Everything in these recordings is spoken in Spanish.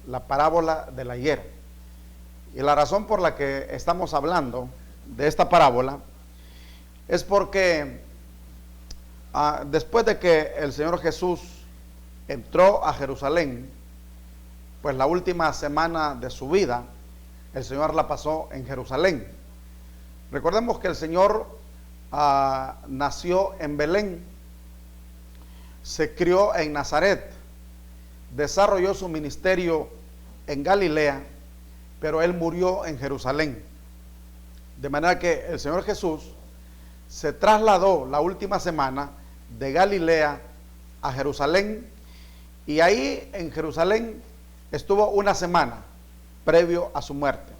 la parábola de la higuera. Y la razón por la que estamos hablando de esta parábola es porque después de que el Señor Jesús entró a Jerusalén, pues la última semana de su vida, el Señor la pasó en Jerusalén. Recordemos que el Señor nació en Belén, se crió en Nazaret, desarrolló su ministerio en Galilea, pero Él murió en Jerusalén. De manera que el Señor Jesús se trasladó la última semana de Galilea a Jerusalén, y ahí en Jerusalén estuvo una semana previo a su muerte.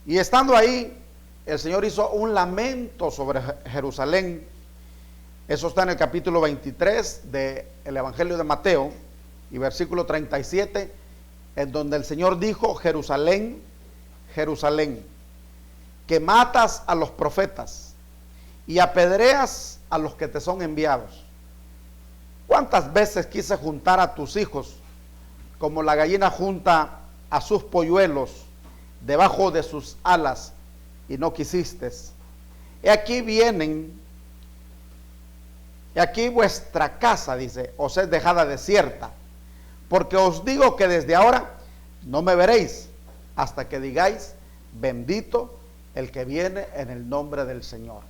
Y estando ahí, el Señor hizo un lamento sobre Jerusalén. Eso está en el capítulo 23 del Evangelio de Mateo y versículo 37, en donde el Señor dijo: Jerusalén, Jerusalén, que matas a los profetas y apedreas a los que te son enviados. ¿Cuántas veces quise juntar a tus hijos como la gallina junta a sus polluelos debajo de sus alas, y no quisiste? He aquí vienen, he aquí vuestra casa, dice, os es dejada desierta, porque os digo que desde ahora no me veréis hasta que digáis: bendito el que viene en el nombre del Señor.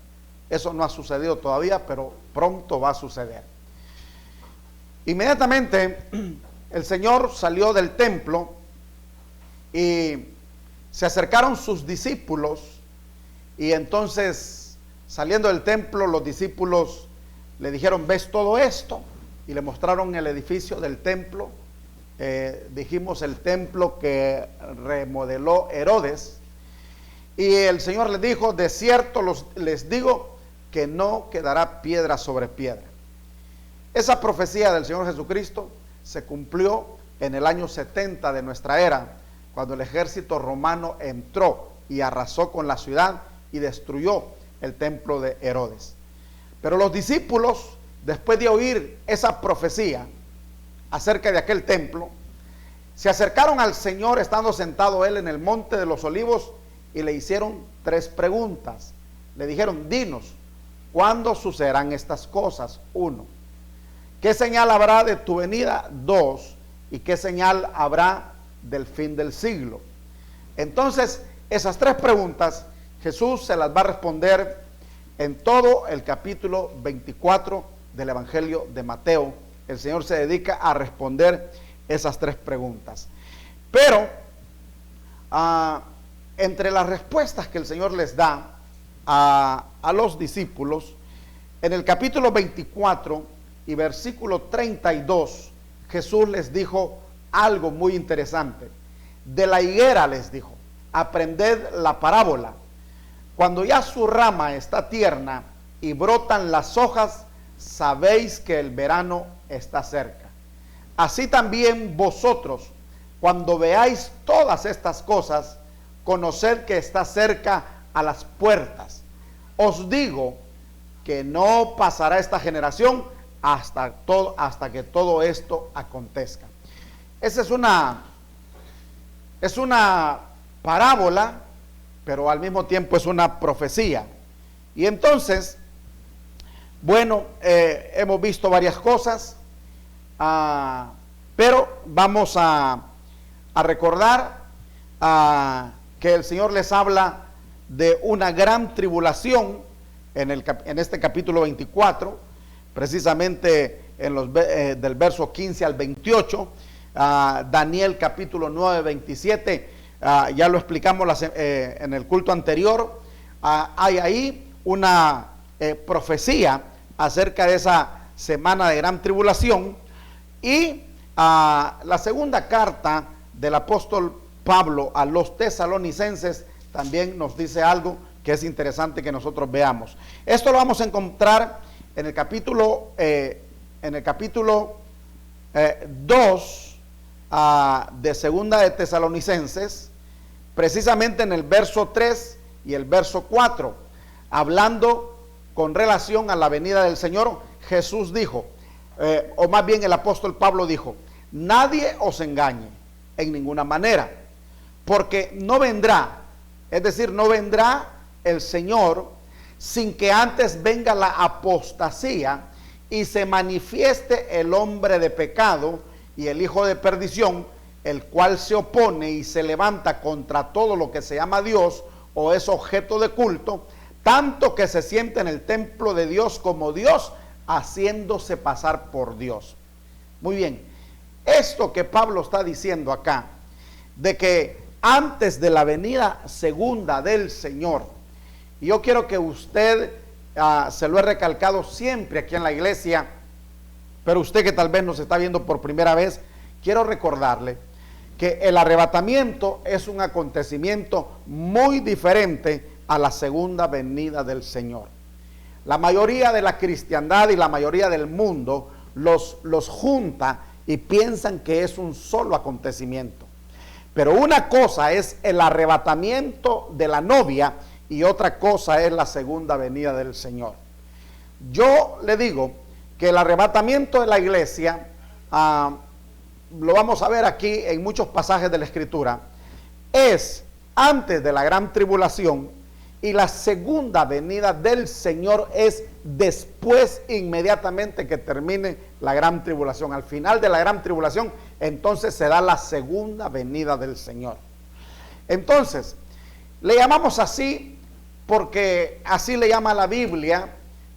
Eso no ha sucedido todavía, pero pronto va a suceder. Inmediatamente el Señor salió del templo y se acercaron sus discípulos, y entonces, saliendo del templo, los discípulos le dijeron: ¿ves todo esto? Y le mostraron el edificio del templo. Dijimos el templo que remodeló Herodes. Y el Señor les dijo: de cierto les digo que no quedará piedra sobre piedra. Esa profecía del Señor Jesucristo se cumplió en el año 70 de nuestra era, cuando el ejército romano entró y arrasó con la ciudad y destruyó el templo de Herodes. Pero los discípulos, después de oír esa profecía acerca de aquel templo, se acercaron al Señor estando sentado Él en el monte de los olivos, y le hicieron 3 preguntas. Le dijeron: dinos, ¿cuándo sucederán estas cosas? 1. ¿Qué señal habrá de tu venida? 2. ¿Y qué señal habrá del fin del siglo? Entonces, esas 3 preguntas Jesús se las va a responder en todo el capítulo 24 del Evangelio de Mateo. El Señor se dedica a responder esas 3 preguntas. Pero entre las respuestas que el Señor les da a los discípulos, en el capítulo 24 y versículo 32, Jesús les dijo algo muy interesante. De la higuera les dijo: aprended la parábola. Cuando ya su rama está tierna y brotan las hojas, sabéis que el verano está cerca. Así también vosotros, cuando veáis todas estas cosas, conoced que está cerca a las puertas. Os digo que no pasará esta generación hasta que todo esto acontezca. Esa es una parábola, pero al mismo tiempo es una profecía. Y entonces, bueno, hemos visto varias cosas, pero vamos a recordar que el Señor les habla de una gran tribulación en este capítulo 24, precisamente del verso 15 al 28, Daniel capítulo 9, 27, ya lo explicamos en el culto anterior. Hay ahí una profecía acerca de esa semana de gran tribulación. Y la segunda carta del apóstol Pablo a los tesalonicenses también nos dice algo que es interesante que nosotros veamos. Esto lo vamos a encontrar en el capítulo 2 de segunda de Tesalonicenses, precisamente en el verso 3 y el verso 4, hablando con relación a la venida del Señor. Jesús dijo, o más bien el apóstol Pablo dijo: nadie os engañe, en ninguna manera, porque no vendrá, es decir, no vendrá el Señor sin que antes venga la apostasía y se manifieste el hombre de pecado y el hijo de perdición, el cual se opone y se levanta contra todo lo que se llama Dios o es objeto de culto, tanto que se siente en el templo de Dios como Dios, haciéndose pasar por Dios. Muy bien, esto que Pablo está diciendo acá, de que antes de la venida segunda del Señor, y yo quiero que usted, se lo he recalcado siempre aquí en la iglesia, pero usted que tal vez nos está viendo por primera vez, quiero recordarle que el arrebatamiento es un acontecimiento muy diferente a la segunda venida del Señor. La mayoría de la cristiandad y la mayoría del mundo los junta y piensan que es un solo acontecimiento. Pero una cosa es el arrebatamiento de la novia y otra cosa es la segunda venida del Señor. Yo le digo que el arrebatamiento de la iglesia, lo vamos a ver aquí en muchos pasajes de la Escritura, es antes de la gran tribulación, y la segunda venida del Señor es después, inmediatamente que termine la gran tribulación. Al final de la gran tribulación, entonces se da la segunda venida del Señor. Entonces, le llamamos así porque así le llama la Biblia,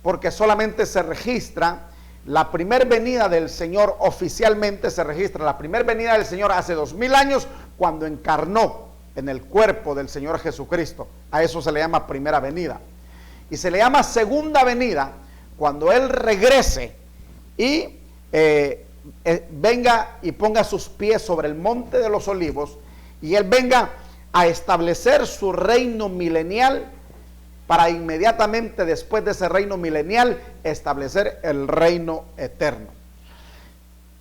porque solamente se registra la primera venida del Señor, oficialmente se registra la primera venida del Señor hace 2000 años, cuando encarnó en el cuerpo del Señor Jesucristo. A eso se le llama primera venida. Y se le llama segunda venida cuando Él regrese y venga y ponga sus pies sobre el monte de los olivos, y Él venga a establecer su reino milenial, para inmediatamente después de ese reino milenial establecer el reino eterno.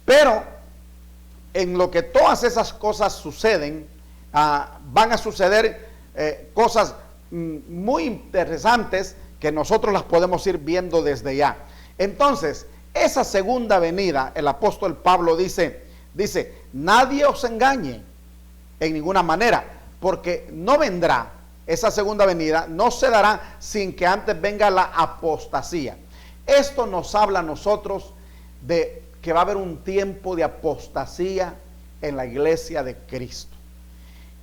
Pero en lo que todas esas cosas suceden, van a suceder cosas muy interesantes que nosotros las podemos ir viendo desde ya. Entonces, esa segunda venida, el apóstol Pablo dice, nadie os engañe en ninguna manera, porque no vendrá, esa segunda venida no se dará sin que antes venga la apostasía. Esto nos habla a nosotros de que va a haber un tiempo de apostasía en la iglesia de Cristo.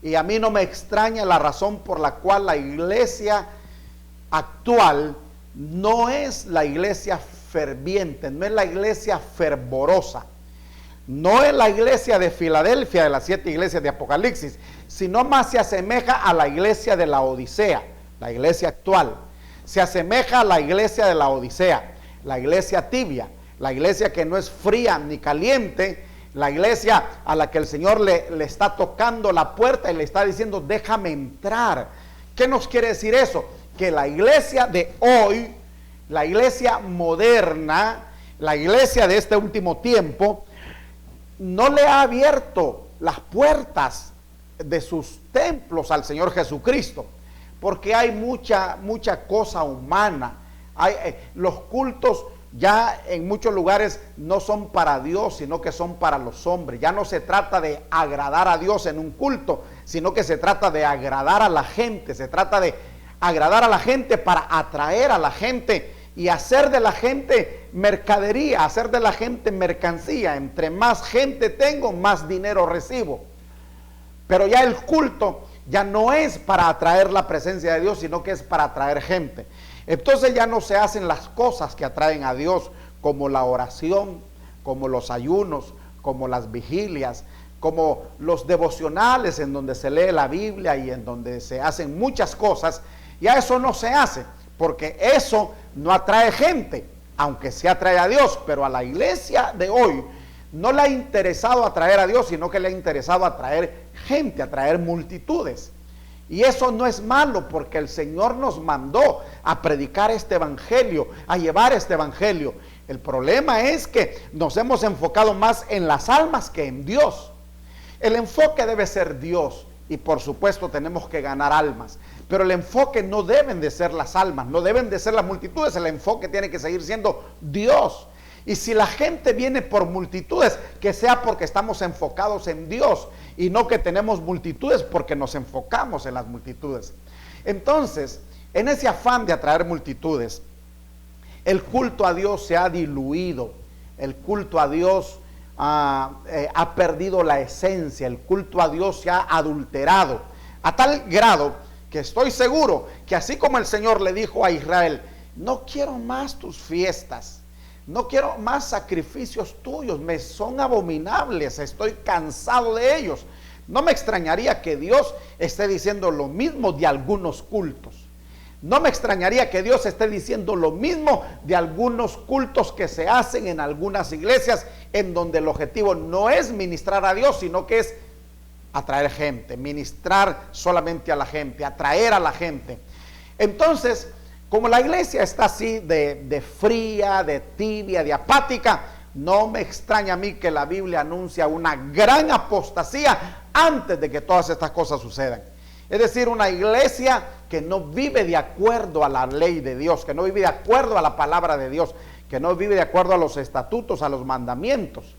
Y a mí no me extraña la razón por la cual la iglesia actual no es la iglesia ferviente, no es la iglesia fervorosa, no es la iglesia de Filadelfia, de las 7 iglesias de Apocalipsis, sino más se asemeja a la iglesia de la Odisea, la iglesia actual. Se asemeja a la iglesia de la Odisea, la iglesia tibia, la iglesia que no es fría ni caliente, la iglesia a la que el Señor le está tocando la puerta y le está diciendo, déjame entrar. ¿Qué nos quiere decir eso? Que la iglesia de hoy, la iglesia moderna, la iglesia de este último tiempo, no le ha abierto las puertas de sus templos al Señor Jesucristo, porque hay mucha cosa humana. Los cultos ya en muchos lugares no son para Dios, sino que son para los hombres. Ya no se trata de agradar a Dios en un culto, sino que se trata de agradar a la gente. Se trata de agradar a la gente para atraer a la gente y hacer de la gente mercadería, hacer de la gente mercancía. Entre más gente tengo, más dinero recibo. Pero ya el culto ya no es para atraer la presencia de Dios, sino que es para atraer gente. Entonces ya no se hacen las cosas que atraen a Dios, como la oración, como los ayunos, como las vigilias, como los devocionales en donde se lee la Biblia y en donde se hacen muchas cosas. Ya eso no se hace, porque eso no atrae gente, aunque sí atrae a Dios. Pero a la iglesia de hoy no le ha interesado atraer a Dios, sino que le ha interesado atraer gente, atraer multitudes. Y eso no es malo, porque el Señor nos mandó a predicar este evangelio, a llevar este evangelio. El problema es que nos hemos enfocado más en las almas que en Dios. El enfoque debe ser Dios, y por supuesto tenemos que ganar almas, pero el enfoque no deben de ser las almas, no deben de ser las multitudes. El enfoque tiene que seguir siendo Dios. Y si la gente viene por multitudes, que sea porque estamos enfocados en Dios y no que tenemos multitudes porque nos enfocamos en las multitudes. Entonces, en ese afán de atraer multitudes, el culto a Dios se ha diluido, el culto a Dios ha perdido la esencia, el culto a Dios se ha adulterado, a tal grado que estoy seguro que así como el Señor le dijo a Israel, no quiero más tus fiestas, no quiero más sacrificios tuyos, me son abominables, estoy cansado de ellos. No me extrañaría que Dios esté diciendo lo mismo de algunos cultos. No me extrañaría que Dios esté diciendo lo mismo de algunos cultos que se hacen en algunas iglesias, en donde el objetivo no es ministrar a Dios, sino que es atraer gente, ministrar solamente a la gente, atraer a la gente. Entonces, como la iglesia está así de fría, de tibia, de apática, no me extraña a mí que la Biblia anuncia una gran apostasía antes de que todas estas cosas sucedan. Es decir, una iglesia que no vive de acuerdo a la ley de Dios, que no vive de acuerdo a la palabra de Dios, que no vive de acuerdo a los estatutos, a los mandamientos.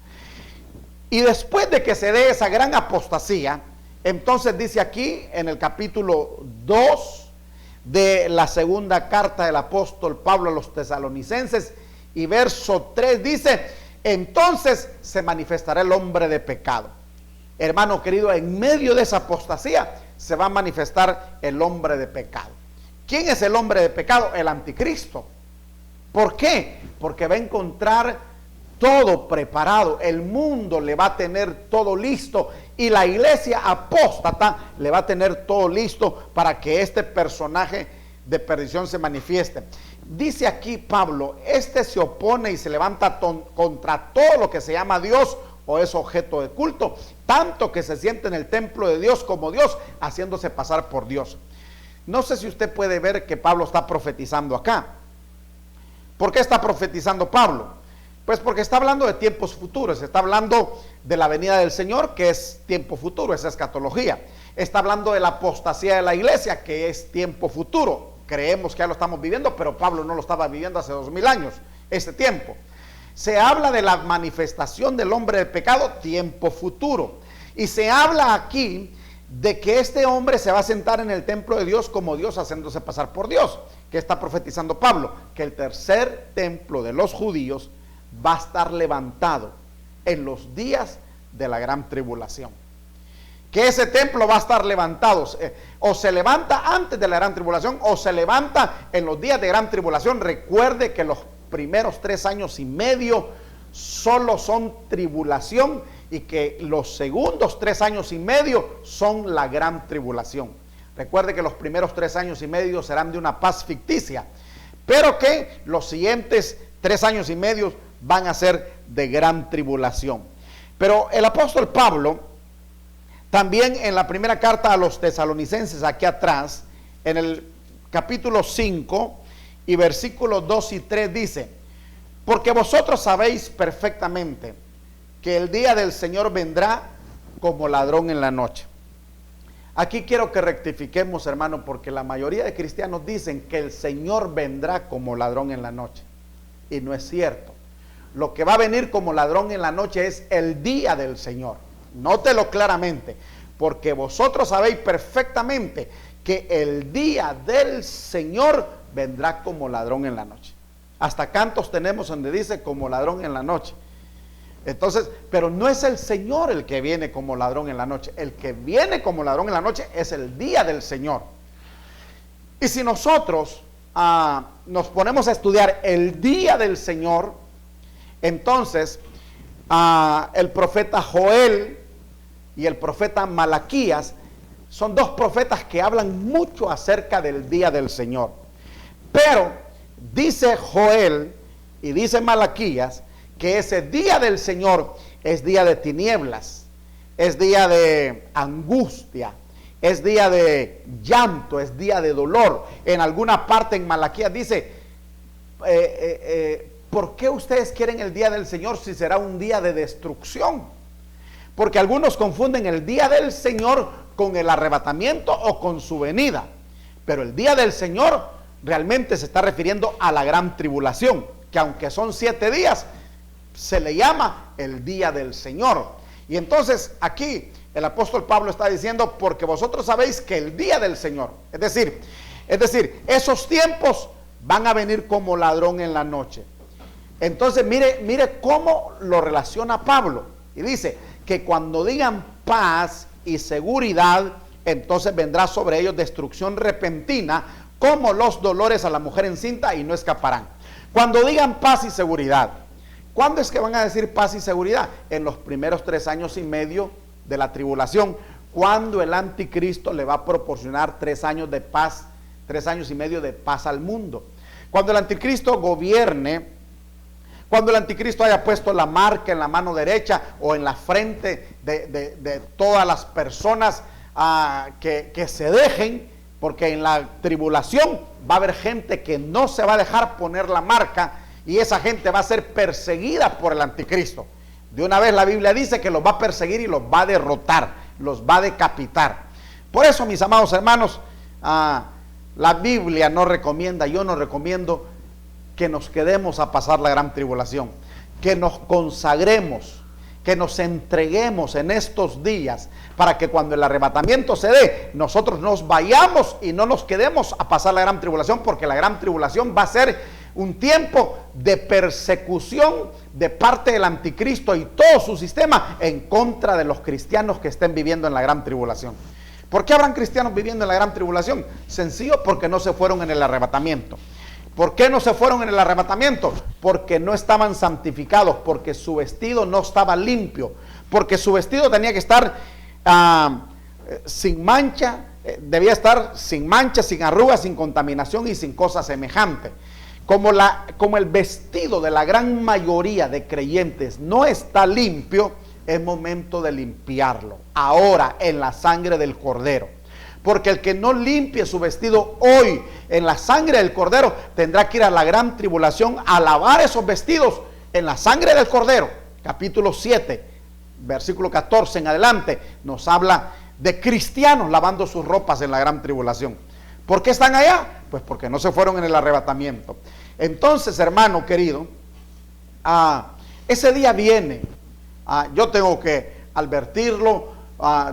Y después de que se dé esa gran apostasía, entonces dice aquí en el capítulo 2 de la segunda carta del apóstol Pablo a los tesalonicenses y verso 3 dice, entonces se manifestará el hombre de pecado. Hermano querido, en medio de esa apostasía se va a manifestar el hombre de pecado. ¿Quién es el hombre de pecado? El anticristo. ¿Por qué? Porque va a encontrar todo preparado, el mundo le va a tener todo listo y la iglesia apóstata le va a tener todo listo para que este personaje de perdición se manifieste. Dice aquí Pablo, este se opone y se levanta contra todo lo que se llama Dios o es objeto de culto, tanto que se siente en el templo de Dios como Dios, haciéndose pasar por Dios. No sé si usted puede ver que Pablo está profetizando acá. ¿Por qué está profetizando Pablo? Pues porque está hablando de tiempos futuros, está hablando de la venida del Señor, que es tiempo futuro, es escatología. Está hablando de la apostasía de la iglesia, que es tiempo futuro. Creemos que ya lo estamos viviendo, pero Pablo no lo estaba viviendo hace 2000 años, ese tiempo. Se habla de la manifestación del hombre de pecado, tiempo futuro. Y se habla aquí de que este hombre se va a sentar en el templo de Dios como Dios, haciéndose pasar por Dios. ¿Qué está profetizando Pablo? Que el tercer templo de los judíos va a estar levantado en los días de la gran tribulación. Que ese templo va a estar levantado, o se levanta antes de la gran tribulación, o se levanta en los días de gran tribulación. Recuerde que los primeros 3 años y medio solo son tribulación, y que los segundos 3 años y medio son la gran tribulación. Recuerde que los primeros 3 años y medio serán de una paz ficticia, pero que los siguientes 3 años y medio van a ser de gran tribulación. Pero el apóstol Pablo, también en la primera carta a los tesalonicenses, aquí atrás, en el capítulo 5 y versículos 2 y 3 dice, porque vosotros sabéis perfectamente que el día del Señor vendrá como ladrón en la noche. Aquí quiero que rectifiquemos, hermano, porque la mayoría de cristianos dicen que el Señor vendrá como ladrón en la noche, y no es cierto. Lo que va a venir como ladrón en la noche es el día del Señor. Nótelo claramente, porque vosotros sabéis perfectamente que el día del Señor vendrá como ladrón en la noche. Hasta cantos tenemos donde dice como ladrón en la noche. Entonces, pero no es el Señor el que viene como ladrón en la noche. El que viene como ladrón en la noche es el día del Señor. Y si nosotros nos ponemos a estudiar el día del Señor, entonces el profeta Joel y el profeta Malaquías son dos profetas que hablan mucho acerca del día del Señor. Pero dice Joel y dice Malaquías que ese día del Señor es día de tinieblas, es día de angustia, es día de llanto, es día de dolor. En alguna parte en Malaquías dice, ¿por qué ustedes quieren el día del Señor si será un día de destrucción? Porque algunos confunden el día del Señor con el arrebatamiento o con su venida. Pero el día del Señor realmente se está refiriendo a la gran tribulación, que aunque son 7 días, se le llama el día del Señor. Y entonces aquí el apóstol Pablo está diciendo, porque vosotros sabéis que el día del Señor, es decir, esos tiempos van a venir como ladrón en la noche. Entonces mire cómo lo relaciona Pablo. Y dice que cuando digan paz y seguridad, entonces vendrá sobre ellos destrucción repentina, como los dolores a la mujer encinta, y no escaparán. Cuando digan paz y seguridad, ¿cuándo es que van a decir paz y seguridad? En los primeros 3 años y medio de la tribulación, cuando el anticristo le va a proporcionar 3 años de paz, 3 años y medio de paz al mundo. Cuando el anticristo gobierne, cuando el anticristo haya puesto la marca en la mano derecha o en la frente de todas las personas que se dejen, porque en la tribulación va a haber gente que no se va a dejar poner la marca, y esa gente va a ser perseguida por el anticristo. De una vez la Biblia dice que los va a perseguir y los va a derrotar, los va a decapitar. Por eso, mis amados hermanos, la Biblia nos recomienda, yo no recomiendo que nos quedemos a pasar la gran tribulación, que nos consagremos, que nos entreguemos en estos días, para que cuando el arrebatamiento se dé, nosotros nos vayamos y no nos quedemos a pasar la gran tribulación, porque la gran tribulación va a ser un tiempo de persecución de parte del anticristo y todo su sistema en contra de los cristianos que estén viviendo en la gran tribulación. ¿Por qué habrán cristianos viviendo en la gran tribulación? Sencillo, porque no se fueron en el arrebatamiento. ¿Por qué no se fueron en el arrebatamiento? Porque no estaban santificados, porque su vestido no estaba limpio, porque su vestido tenía que estar sin mancha, debía estar sin mancha, sin arrugas, sin contaminación y sin cosas semejantes. Como el vestido de la gran mayoría de creyentes no está limpio, es momento de limpiarlo, ahora en la sangre del Cordero. Porque el que no limpie su vestido hoy en la sangre del Cordero, tendrá que ir a la gran tribulación a lavar esos vestidos en la sangre del Cordero. Capítulo 7, versículo 14 en adelante, nos habla de cristianos lavando sus ropas en la gran tribulación. ¿Por qué están allá? Pues porque no se fueron en el arrebatamiento. Entonces, hermano querido, ese día viene. Yo tengo que advertirlo,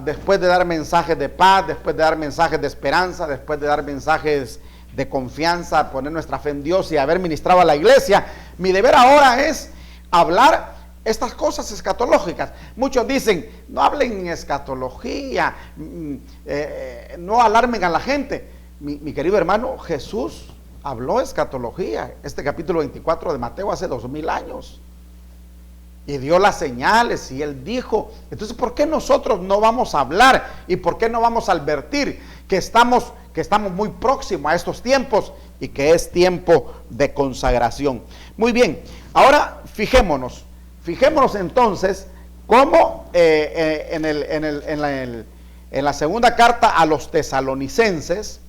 después de dar mensajes de paz, después de dar mensajes de esperanza, después de dar mensajes de confianza, poner nuestra fe en Dios y haber ministrado a la iglesia. Mi deber ahora es hablar estas cosas escatológicas. Muchos dicen, no hablen en escatología, no alarmen a la gente. Mi querido hermano, Jesús habló escatología, este capítulo 24 de Mateo hace 2000 años. Y dio las señales y él dijo. Entonces, ¿por qué nosotros no vamos a hablar? ¿Y por qué no vamos a advertir que estamos muy próximos a estos tiempos y que es tiempo de consagración? Muy bien, ahora fijémonos entonces cómo en la segunda carta a los tesalonicenses,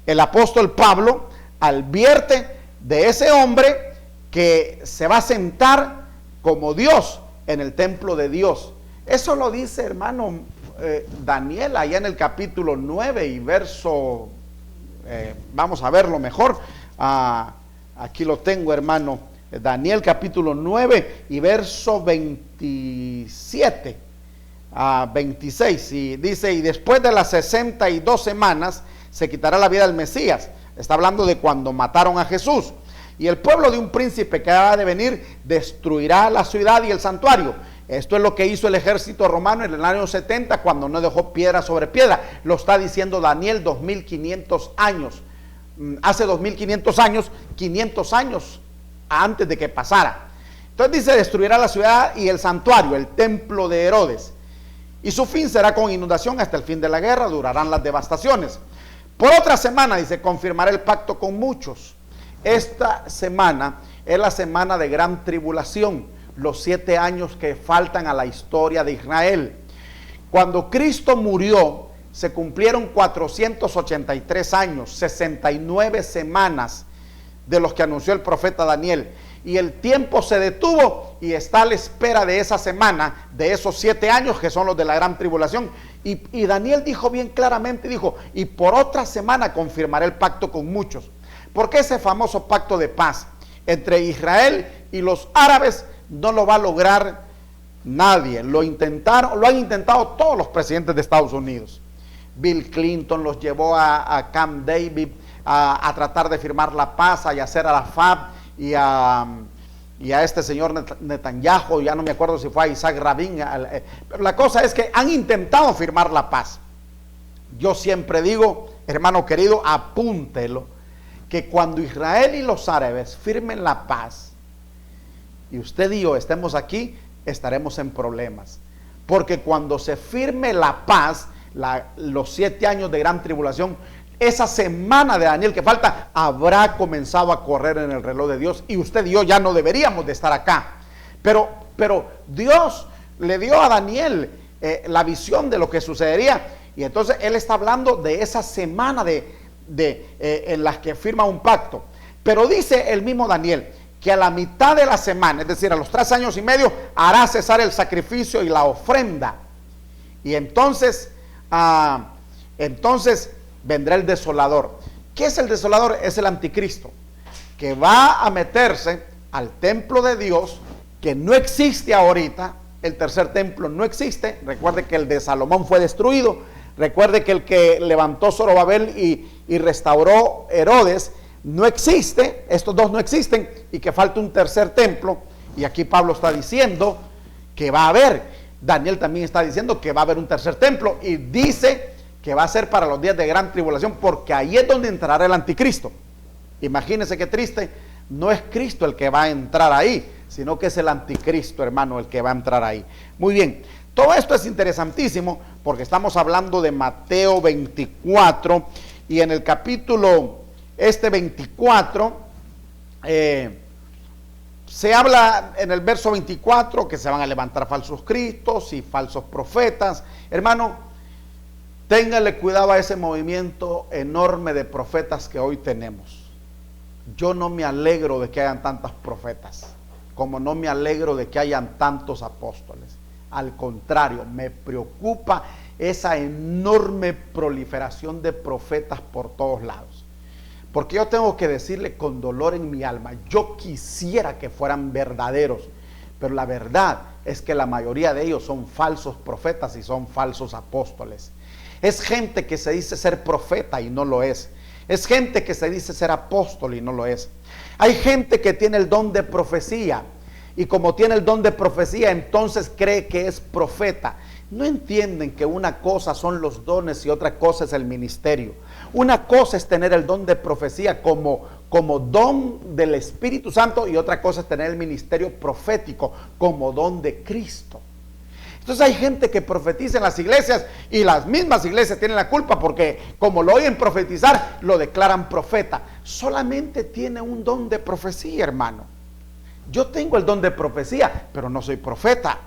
el apóstol Pablo advierte de ese hombre que se va a sentar como Dios en el templo de Dios. Eso lo dice, hermano, Daniel, allá en el capítulo 9 y verso, vamos a verlo mejor, aquí lo tengo, hermano, Daniel capítulo 9 y verso 27 a 26, y dice, y después de las 62 semanas se quitará la vida del Mesías. Está hablando de cuando mataron a Jesús. Y el pueblo de un príncipe que ha de venir destruirá la ciudad y el santuario. Esto es lo que hizo el ejército romano en el año 70, cuando no dejó piedra sobre piedra. Lo está diciendo Daniel 2500 años. Hace 2500 años, 500 años antes de que pasara. Entonces dice, destruirá la ciudad y el santuario, el templo de Herodes. Y su fin será con inundación hasta el fin de la guerra, durarán las devastaciones. Por otra semana, dice, confirmará el pacto con muchos. Esta semana es la semana de gran tribulación, los 7 años que faltan a la historia de Israel. Cuando Cristo murió, se cumplieron 483 años, 69 semanas de los que anunció el profeta Daniel. Y el tiempo se detuvo y está a la espera de esa semana, de esos 7 años que son los de la gran tribulación. Y Daniel dijo bien claramente, dijo, y por otra semana confirmaré el pacto con muchos. Porque ese famoso pacto de paz entre Israel Y los árabes no lo va a lograr nadie. Lo han intentado todos los presidentes de Estados Unidos. Bill Clinton los llevó a Camp David a tratar de firmar la paz, a Yasser Arafat y a este señor Netanyahu, ya no me acuerdo si fue a Isaac Rabin, pero la cosa es que han intentado firmar la paz. Yo siempre digo, hermano querido, apúntelo, que cuando Israel y los árabes firmen la paz, y usted y yo estemos aquí, estaremos en problemas. Porque cuando se firme la paz, los 7 años de gran tribulación, esa semana de Daniel que falta, habrá comenzado a correr en el reloj de Dios, y usted y yo ya no deberíamos de estar acá. Pero Dios le dio a Daniel la visión de lo que sucedería, y entonces él está hablando de esa semana en las que firma un pacto. Pero dice el mismo Daniel que a la mitad de la semana, es decir, a los 3 años y medio, hará cesar el sacrificio y la ofrenda. Y entonces vendrá el desolador. ¿Qué es el desolador? Es el anticristo, que va a meterse al templo de Dios, que no existe ahorita. El tercer templo no existe. Recuerde que el de Salomón fue destruido. Recuerde que el que levantó Zorobabel y restauró Herodes no existe. Estos dos no existen, y que falta un tercer templo. Y aquí Pablo está diciendo que va a haber. Daniel también está diciendo que va a haber un tercer templo, y dice que va a ser para los días de gran tribulación, porque ahí es donde entrará el anticristo. Imagínense qué triste, no es Cristo el que va a entrar ahí, sino que es el anticristo, hermano, el que va a entrar ahí. Muy bien, todo esto es interesantísimo, porque estamos hablando de Mateo 24, y en el capítulo 24, se habla en el verso 24 que se van a levantar falsos cristos y falsos profetas. Hermano, téngale cuidado a ese movimiento enorme de profetas que hoy tenemos. Yo no me alegro de que hayan tantos profetas, como no me alegro de que hayan tantos apóstoles. Al contrario, me preocupa esa enorme proliferación de profetas por todos lados. Porque yo tengo que decirle con dolor en mi alma, yo quisiera que fueran verdaderos, pero la verdad es que la mayoría de ellos son falsos profetas y son falsos apóstoles. Es gente que se dice ser profeta y no lo es. Es gente que se dice ser apóstol y no lo es. Hay gente que tiene el don de profecía, y como tiene el don de profecía, entonces cree que es profeta. No entienden que una cosa son los dones y otra cosa es el ministerio. Una cosa es tener el don de profecía como don del Espíritu Santo, y otra cosa es tener el ministerio profético como don de Cristo. Entonces hay gente que profetiza en las iglesias, y las mismas iglesias tienen la culpa, porque como lo oyen profetizar, lo declaran profeta. Solamente tiene un don de profecía, hermano. Yo tengo el don de profecía, pero no soy profeta.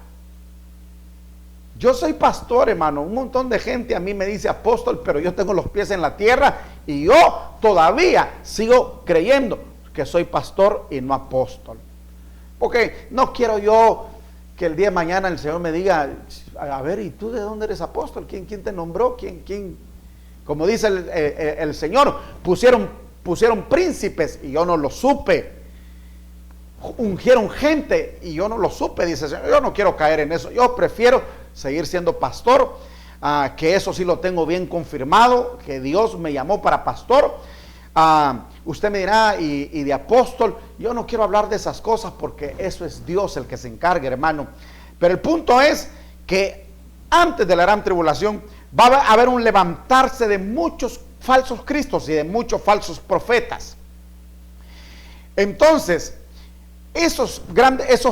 Yo soy pastor, hermano. Un montón de gente a mí me dice apóstol, pero yo tengo los pies en la tierra, y yo todavía sigo creyendo que soy pastor y no apóstol. Porque no quiero yo que el día de mañana el Señor me diga, a ver, ¿y tú de dónde eres apóstol? ¿Quién te nombró? ¿Quién? Como dice el Señor, pusieron príncipes y yo no lo supe. Ungieron gente y yo no lo supe, dice el Señor. Yo no quiero caer en eso. Yo prefiero seguir siendo pastor, que eso sí lo tengo bien confirmado, que Dios me llamó para pastor. Usted me dirá, y de apóstol, yo no quiero hablar de esas cosas, porque eso es Dios el que se encarga, hermano. Pero el punto es que antes de la gran tribulación va a haber un levantarse de muchos falsos cristos y de muchos falsos profetas. Entonces, esos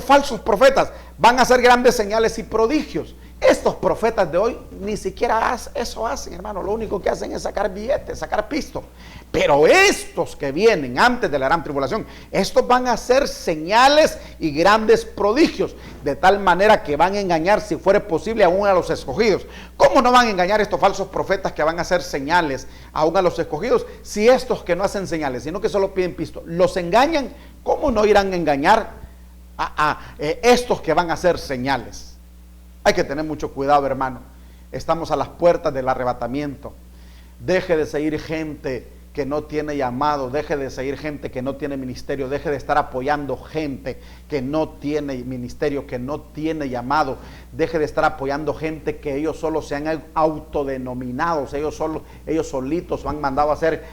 falsos profetas van a hacer grandes señales y prodigios. Estos profetas de hoy ni siquiera eso hacen, hermano. Lo único que hacen es sacar billetes, sacar pisto. Pero estos que vienen antes de la gran tribulación, estos van a hacer señales y grandes prodigios, de tal manera que van a engañar, si fuera posible, aún a los escogidos. ¿Cómo no van a engañar estos falsos profetas que van a hacer señales aún a los escogidos, si estos que no hacen señales, sino que solo piden pisto, los engañan? ¿Cómo no irán a engañar a estos que van a hacer señales? Hay que tener mucho cuidado, hermano. Estamos a las puertas del arrebatamiento. Deje de seguir gente que no tiene llamado, deje de seguir gente que no tiene ministerio, deje de estar apoyando gente que no tiene ministerio, que no tiene llamado, deje de estar apoyando gente que ellos solo se han autodenominados, ellos solitos han mandado a hacer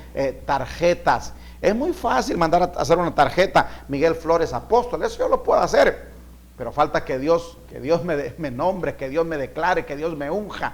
tarjetas. Es muy fácil mandar a hacer una tarjeta, Miguel Flores Apóstol, eso yo lo puedo hacer, pero falta que Dios me nombre, que Dios me declare, que Dios me unja.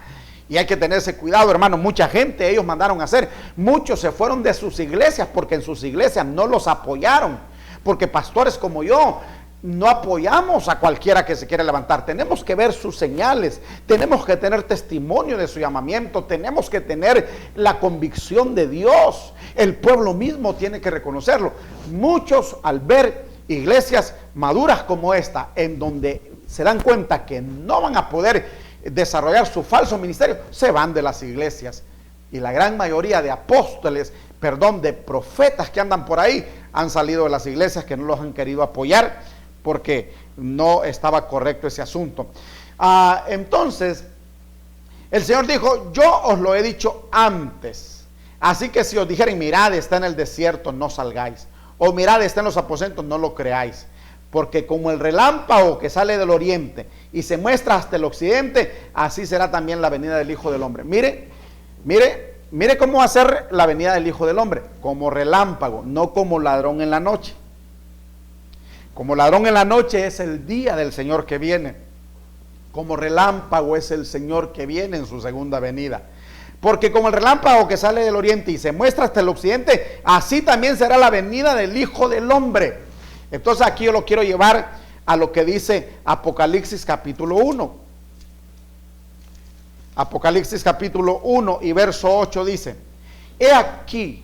Y hay que tenerse cuidado, hermano. Mucha gente ellos mandaron a hacer. Muchos se fueron de sus iglesias porque en sus iglesias no los apoyaron. Porque pastores como yo no apoyamos a cualquiera que se quiera levantar. Tenemos que ver sus señales. Tenemos que tener testimonio de su llamamiento. Tenemos que tener la convicción de Dios. El pueblo mismo tiene que reconocerlo. Muchos al ver iglesias maduras como esta, en donde se dan cuenta que no van a poder desarrollar su falso ministerio, se van de las iglesias. Y la gran mayoría de apóstoles, de profetas que andan por ahí, han salido de las iglesias, que no los han querido apoyar porque no estaba correcto ese asunto. Entonces el Señor dijo: yo os lo he dicho antes, así que si os dijeren, mirad, está en el desierto, no salgáis, o mirad, está en los aposentos, no lo creáis. Porque como el relámpago que sale del oriente y se muestra hasta el occidente, así será también la venida del Hijo del Hombre. Mire cómo va a ser la venida del Hijo del Hombre. Como relámpago, no como ladrón en la noche. Como ladrón en la noche es el día del Señor que viene. Como relámpago es el Señor que viene en su segunda venida. Porque como el relámpago que sale del oriente y se muestra hasta el occidente, así también será la venida del Hijo del Hombre. Entonces aquí yo lo quiero llevar a lo que dice Apocalipsis capítulo 1. Apocalipsis capítulo 1 y verso 8 dice: he aquí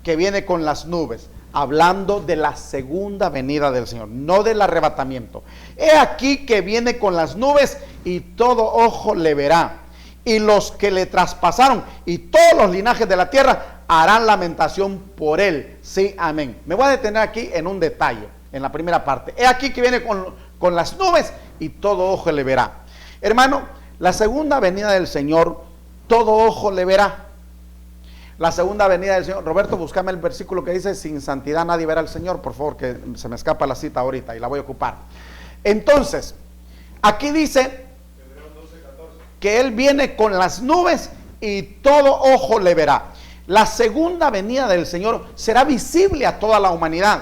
que viene con las nubes, hablando de la segunda venida del Señor, no del arrebatamiento. He aquí que viene con las nubes y todo ojo le verá, y los que le traspasaron y todos los linajes de la tierra harán lamentación por él. Sí, amén. Me voy a detener aquí en un detalle, en la primera parte. He aquí que viene con las nubes y todo ojo le verá. Hermano, la segunda venida del Señor, todo ojo le verá. La segunda venida del Señor. Roberto, búscame el versículo que dice: sin santidad nadie verá al Señor, por favor, que se me escapa la cita ahorita y la voy a ocupar. Entonces, aquí dice que Él viene con las nubes y todo ojo le verá. La segunda venida del Señor será visible a toda la humanidad.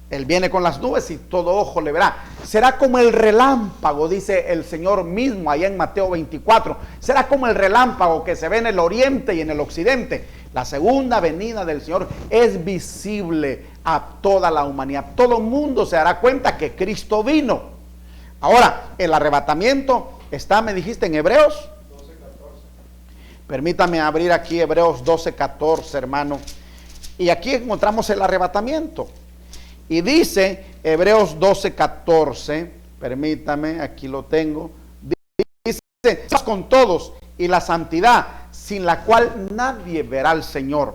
Él viene con las nubes y todo ojo le verá. Será como el relámpago, dice el Señor mismo allá en Mateo 24. Será como el relámpago que se ve en el oriente y en el occidente. La segunda venida del Señor es visible a toda la humanidad. Todo el mundo se dará cuenta que Cristo vino. Ahora, el arrebatamiento está, me dijiste, en Hebreos 12:14. Permítame abrir aquí Hebreos 12:14, hermano. Y aquí encontramos el arrebatamiento. Y dice Hebreos 12:14, permítame, aquí lo tengo. Dice: con todos y la santidad, sin la cual nadie verá al Señor.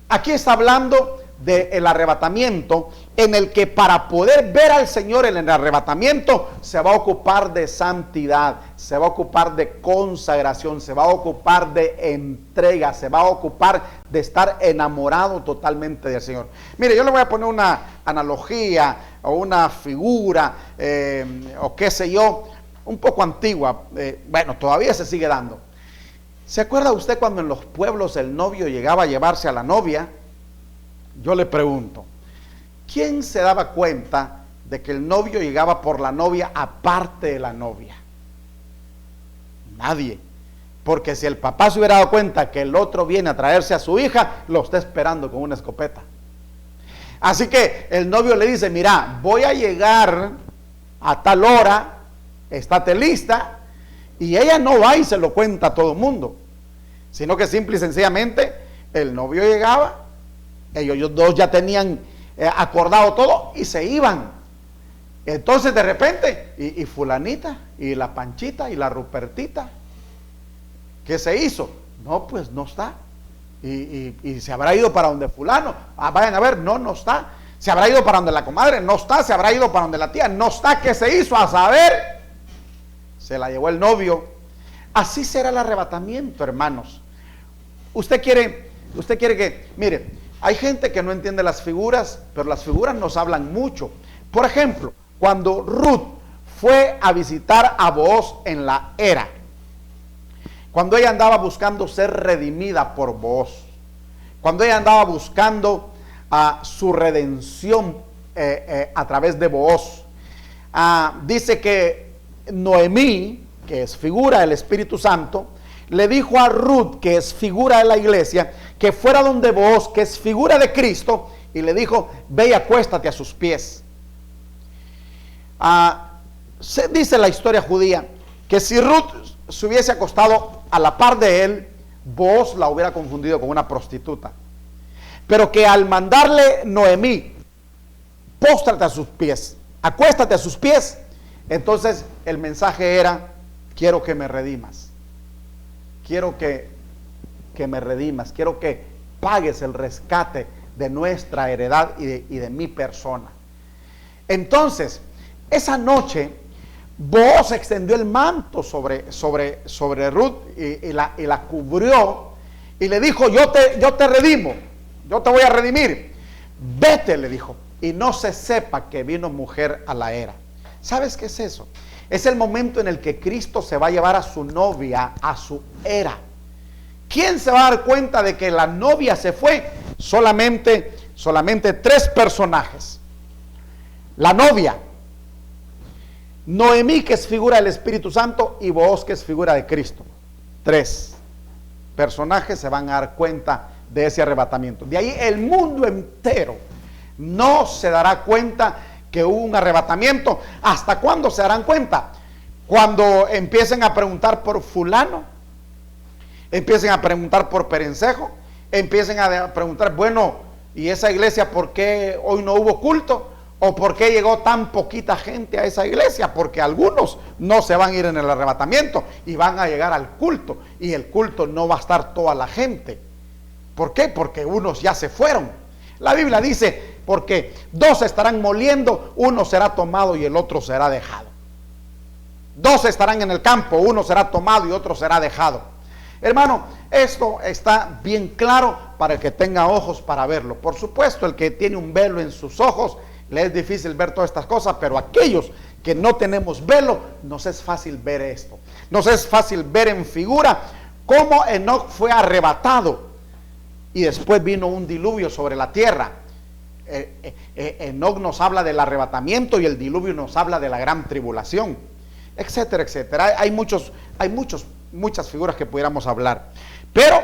Aquí está hablando del arrebatamiento, en el que para poder ver al Señor en el arrebatamiento se va a ocupar de santidad, se va a ocupar de consagración, se va a ocupar de entrega, se va a ocupar de estar enamorado totalmente del Señor. Mire, yo le voy a poner una analogía o una figura o qué sé yo, un poco antigua, bueno, todavía se sigue dando. ¿Se acuerda usted cuando en los pueblos el novio llegaba a llevarse a la novia? Yo le pregunto, ¿quién se daba cuenta de que el novio llegaba por la novia aparte de la novia? Nadie. Porque si el papá se hubiera dado cuenta que el otro viene a traerse a su hija, lo está esperando con una escopeta. Así que el novio le dice: mira, voy a llegar a tal hora, estate lista. Y ella no va y se lo cuenta a todo el mundo, sino que simple y sencillamente el novio llegaba, ellos dos ya tenían acordado todo y se iban. Entonces de repente, y fulanita, y la Panchita, y la Rupertita, ¿qué se hizo? No, pues no está. Y se habrá ido para donde fulano. Vayan a ver, no está. Se habrá ido para donde la comadre, no está. Se habrá ido para donde la tía, no está. ¿Qué se hizo? A saber. Se la llevó el novio. Así será el arrebatamiento, hermanos. Usted quiere Usted quiere que, mire, hay gente que no entiende las figuras, pero las figuras nos hablan mucho. Por ejemplo, cuando Ruth fue a visitar a Booz en la era, cuando ella andaba buscando ser redimida por Booz, cuando ella andaba buscando su redención a través de Booz, dice que Noemí, que es figura del Espíritu Santo, le dijo a Ruth, que es figura de la iglesia, que fuera donde Booz, que es figura de Cristo, y le dijo: ve y acuéstate a sus pies. Se dice la historia judía que si Ruth se hubiese acostado a la par de él, Booz la hubiera confundido con una prostituta, pero que al mandarle Noemí: póstrate a sus pies, acuéstate a sus pies, entonces el mensaje era: quiero que me redimas, quiero que me redimas, quiero que pagues el rescate de nuestra heredad y de mi persona. Entonces, esa noche, Booz extendió el manto sobre Ruth y la cubrió y le dijo: yo te redimo, yo te voy a redimir. Vete, le dijo, y no se sepa que vino mujer a la era. ¿Sabes qué es eso? Es el momento en el que Cristo se va a llevar a su novia a su era. ¿Quién se va a dar cuenta de que la novia se fue? Solamente 3 personajes. La novia, Noemí, que es figura del Espíritu Santo, y Booz, que es figura de Cristo. 3 personajes se van a dar cuenta de ese arrebatamiento. De ahí el mundo entero no se dará cuenta que hubo un arrebatamiento. ¿Hasta cuándo se darán cuenta? Cuando empiecen a preguntar por fulano, empiecen a preguntar por Perencejo, empiecen a preguntar: bueno, ¿y esa iglesia por qué hoy no hubo culto? ¿O por qué llegó tan poquita gente a esa iglesia? Porque algunos no se van a ir en el arrebatamiento y van a llegar al culto, y el culto no va a estar toda la gente. ¿Por qué? Porque unos ya se fueron. La Biblia dice: porque 2 estarán moliendo, uno será tomado y el otro será dejado. 2 estarán en el campo, uno será tomado y otro será dejado. Hermano, esto está bien claro para el que tenga ojos para verlo. Por supuesto, el que tiene un velo en sus ojos, le es difícil ver todas estas cosas, pero aquellos que no tenemos velo, nos es fácil ver esto. Nos es fácil ver en figura cómo Enoc fue arrebatado y después vino un diluvio sobre la tierra. Enoc nos habla del arrebatamiento y el diluvio nos habla de la gran tribulación, etcétera, etcétera. Hay muchas figuras que pudiéramos hablar, pero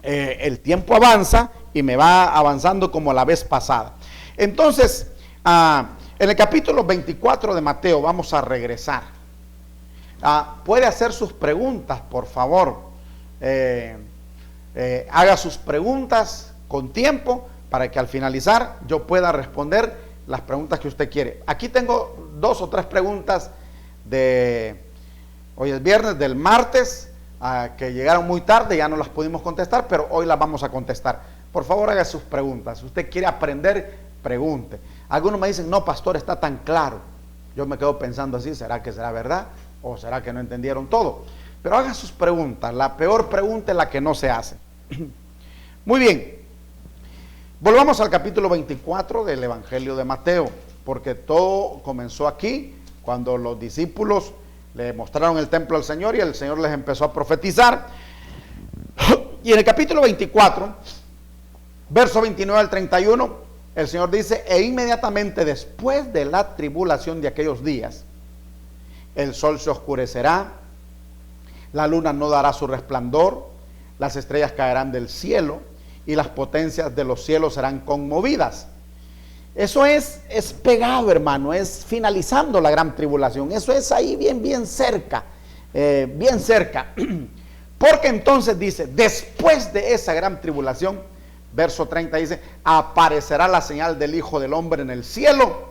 el tiempo avanza y me va avanzando como la vez pasada. Entonces, en el capítulo 24 de Mateo vamos a regresar. Puede hacer sus preguntas, por favor. Haga sus preguntas con tiempo para que al finalizar yo pueda responder las preguntas que usted quiere. Aquí tengo 2 o 3 preguntas hoy es viernes, del martes, que llegaron muy tarde, ya no las pudimos contestar, pero hoy las vamos a contestar. Por favor, haga sus preguntas. Si usted quiere aprender, pregunte. Algunos me dicen: no, pastor, está tan claro. Yo me quedo pensando así: ¿será que será verdad? ¿O será que no entendieron todo? Pero haga sus preguntas. La peor pregunta es la que no se hace. Muy bien. Volvamos al capítulo 24 del Evangelio de Mateo, porque todo comenzó aquí, cuando los discípulos le mostraron el templo al Señor y el Señor les empezó a profetizar. Y en el capítulo 24, verso 29 al 31, el Señor dice: e inmediatamente después de la tribulación de aquellos días, el sol se oscurecerá, la luna no dará su resplandor, las estrellas caerán del cielo y las potencias de los cielos serán conmovidas. Eso es pegado, hermano, es finalizando la gran tribulación. Eso es ahí bien cerca, bien cerca. Porque entonces dice: después de esa gran tribulación, verso 30 dice: aparecerá la señal del Hijo del Hombre en el cielo,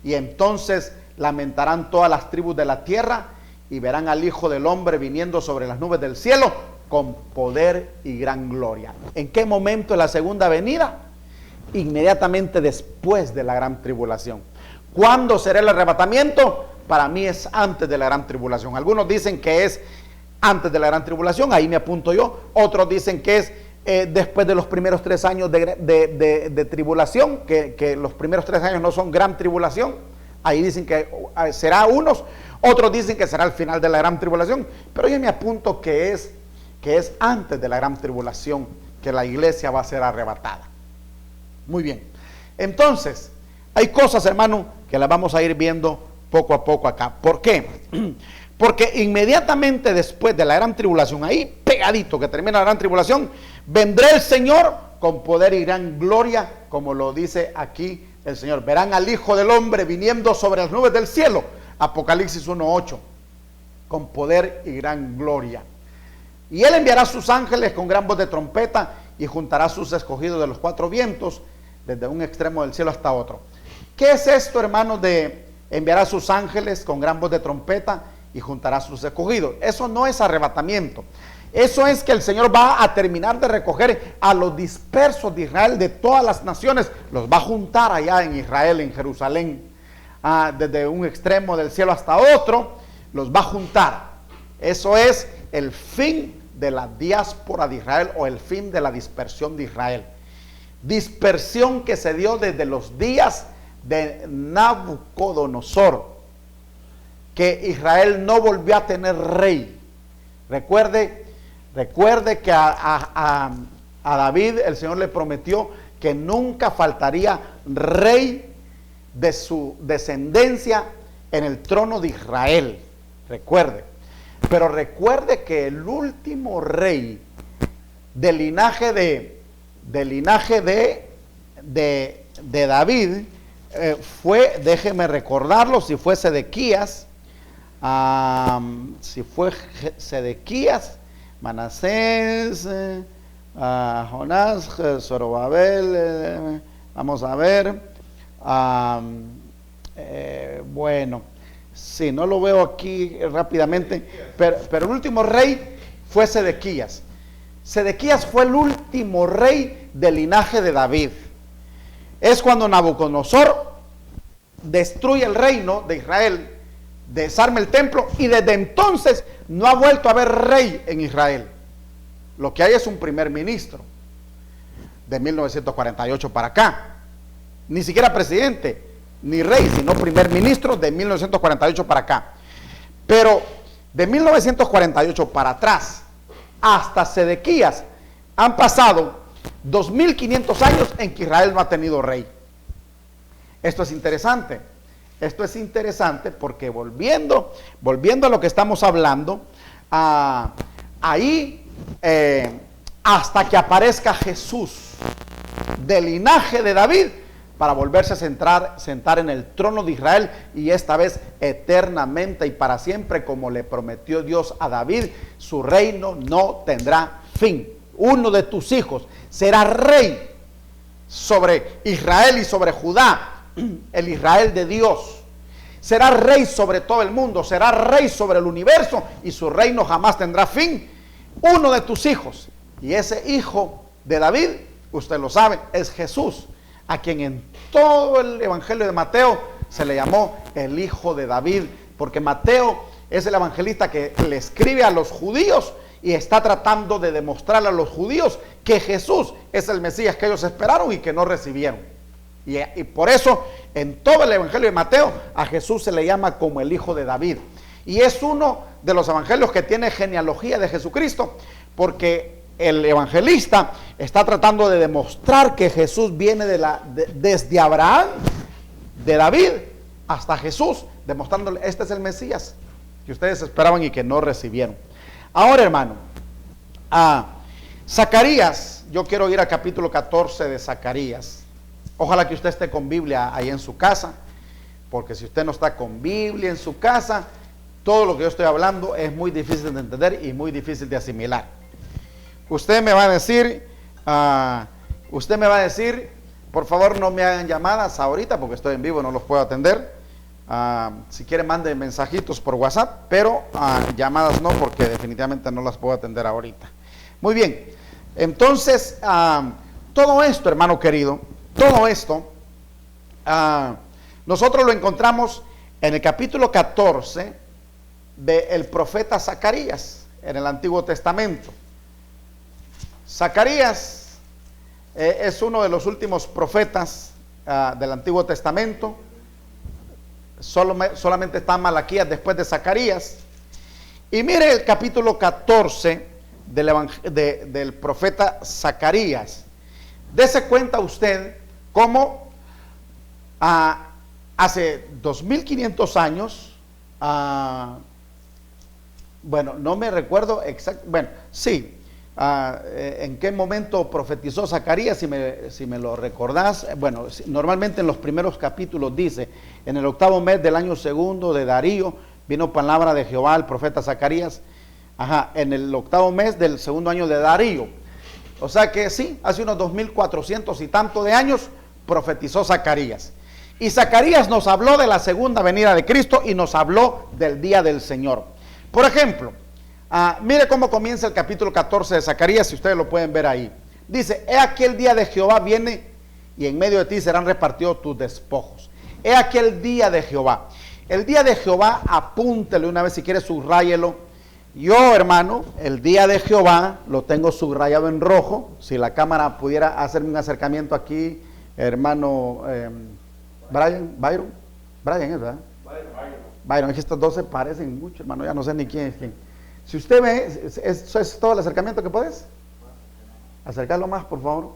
y entonces lamentarán todas las tribus de la tierra, y verán al Hijo del Hombre viniendo sobre las nubes del cielo con poder y gran gloria. ¿En qué momento es la segunda venida? Inmediatamente después de la gran tribulación. ¿Cuándo será el arrebatamiento? Para mí es antes de la gran tribulación. Algunos dicen que es antes de la gran tribulación, ahí me apunto yo. Otros dicen que es después de los primeros 3 años de tribulación, que los primeros 3 años no son gran tribulación. Ahí dicen que será unos, otros dicen que será el final de la gran tribulación, pero yo me apunto que es antes de la gran tribulación que la iglesia va a ser arrebatada. Muy bien, entonces hay cosas, hermano, que las vamos a ir viendo poco a poco acá. ¿Por qué? Porque inmediatamente después de la gran tribulación, ahí pegadito que termina la gran tribulación, vendrá el Señor con poder y gran gloria, como lo dice aquí el Señor. Verán al Hijo del Hombre viniendo sobre las nubes del cielo, Apocalipsis 1:8, con poder y gran gloria. Y Él enviará a sus ángeles con gran voz de trompeta y juntará a sus escogidos de los 4 vientos, desde un extremo del cielo hasta otro. ¿Qué es esto, hermano, de enviar a sus ángeles con gran voz de trompeta y juntará a sus escogidos? Eso no es arrebatamiento. Eso es que el Señor va a terminar de recoger a los dispersos de Israel de todas las naciones. Los va a juntar allá en Israel, en Jerusalén, desde un extremo del cielo hasta otro. Los va a juntar. Eso es el fin de la diáspora de Israel, o el fin de la dispersión de Israel. Dispersión que se dio desde los días de Nabucodonosor, que Israel no volvió a tener rey. Recuerde que a David el Señor le prometió que nunca faltaría rey de su descendencia en el trono de Israel. Recuerde, pero recuerde que el último rey del linaje de David fue, déjeme recordarlo, si fue Sedequías, Manasés, Jonás, Zorobabel, vamos a ver, bueno, sí, no lo veo aquí rápidamente, pero el último rey fue Sedequías. Sedequías fue el último rey del linaje de David. Es cuando Nabucodonosor destruye el reino de Israel, desarma el templo, y desde entonces no ha vuelto a haber rey en Israel. Lo que hay es un primer ministro de 1948 para acá. Ni siquiera presidente ni rey, sino primer ministro de 1948 para acá. Pero de 1948 para atrás hasta Sedequías han pasado 2500 años en que Israel no ha tenido rey. Esto es interesante. Esto es interesante porque volviendo a lo que estamos hablando, ahí hasta que aparezca Jesús del linaje de David para volverse a sentar en el trono de Israel, y esta vez eternamente y para siempre, como le prometió Dios a David. Su reino no tendrá fin. Uno de tus hijos será rey sobre Israel y sobre Judá, el Israel de Dios. Será rey sobre todo el mundo, será rey sobre el universo, y su reino jamás tendrá fin. Uno de tus hijos, y ese hijo de David, usted lo sabe, es Jesús, a quien en todo el evangelio de Mateo se le llamó el hijo de David, porque Mateo es el evangelista que le escribe a los judíos y está tratando de demostrarle a los judíos que Jesús es el Mesías que ellos esperaron y que no recibieron. Y por eso en todo el evangelio de Mateo a Jesús se le llama como el hijo de David, y es uno de los evangelios que tiene genealogía de Jesucristo, porque el evangelista está tratando de demostrar que Jesús viene desde Abraham, de David hasta Jesús, demostrándole este es el Mesías que ustedes esperaban y que no recibieron. Ahora, hermano, Zacarías, yo quiero ir al capítulo 14 de Zacarías. Ojalá que usted esté con Biblia ahí en su casa, porque si usted no está con Biblia en su casa, todo lo que yo estoy hablando es muy difícil de entender y muy difícil de asimilar. Usted me va a decir, por favor no me hagan llamadas ahorita porque estoy en vivo, no los puedo atender. Si quiere mande mensajitos por WhatsApp, pero llamadas no, porque definitivamente no las puedo atender ahorita. Muy bien, entonces todo esto, hermano querido, todo esto nosotros lo encontramos en el capítulo 14 del profeta Zacarías en el Antiguo Testamento. Zacarías es uno de los últimos profetas del Antiguo Testamento. Solamente está Malaquías después de Zacarías. Y mire el capítulo 14 del profeta Zacarías. Dese cuenta usted cómo hace 2500 años, bueno, no me recuerdo exacto, bueno, sí, en qué momento profetizó Zacarías, si me lo recordás. Bueno, normalmente en los primeros capítulos dice: en el 8º mes del año segundo de Darío vino palabra de Jehová al profeta Zacarías. En el 8º mes del segundo año de Darío. O sea que sí, hace unos 2400 y tanto de años profetizó Zacarías. Y Zacarías nos habló de la segunda venida de Cristo y nos habló del día del Señor. Por ejemplo, mire cómo comienza el capítulo 14 de Zacarías, si ustedes lo pueden ver ahí. Dice: he aquí el día de Jehová viene, y en medio de ti serán repartidos tus despojos. He aquí el día de Jehová. El día de Jehová, apúntele una vez si quiere, subráyelo. Yo, hermano, el día de Jehová lo tengo subrayado en rojo. Si la cámara pudiera hacerme un acercamiento aquí, hermano Byron, es verdad. Byron, es que estos dos se parecen mucho, hermano, ya no sé ni quién es quién. Si usted ve, ¿eso es todo el acercamiento que puedes? Acercarlo más, por favor.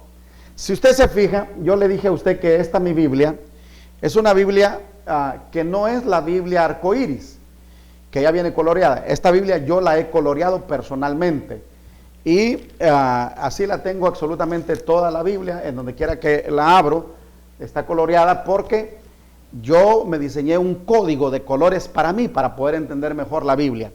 Si usted se fija, yo le dije a usted que esta mi Biblia es una Biblia que no es la Biblia arcoíris, que ya viene coloreada. Esta Biblia yo la he coloreado personalmente y así la tengo absolutamente toda la Biblia. En donde quiera que la abro está coloreada, porque yo me diseñé un código de colores para mí, para poder entender mejor la Biblia.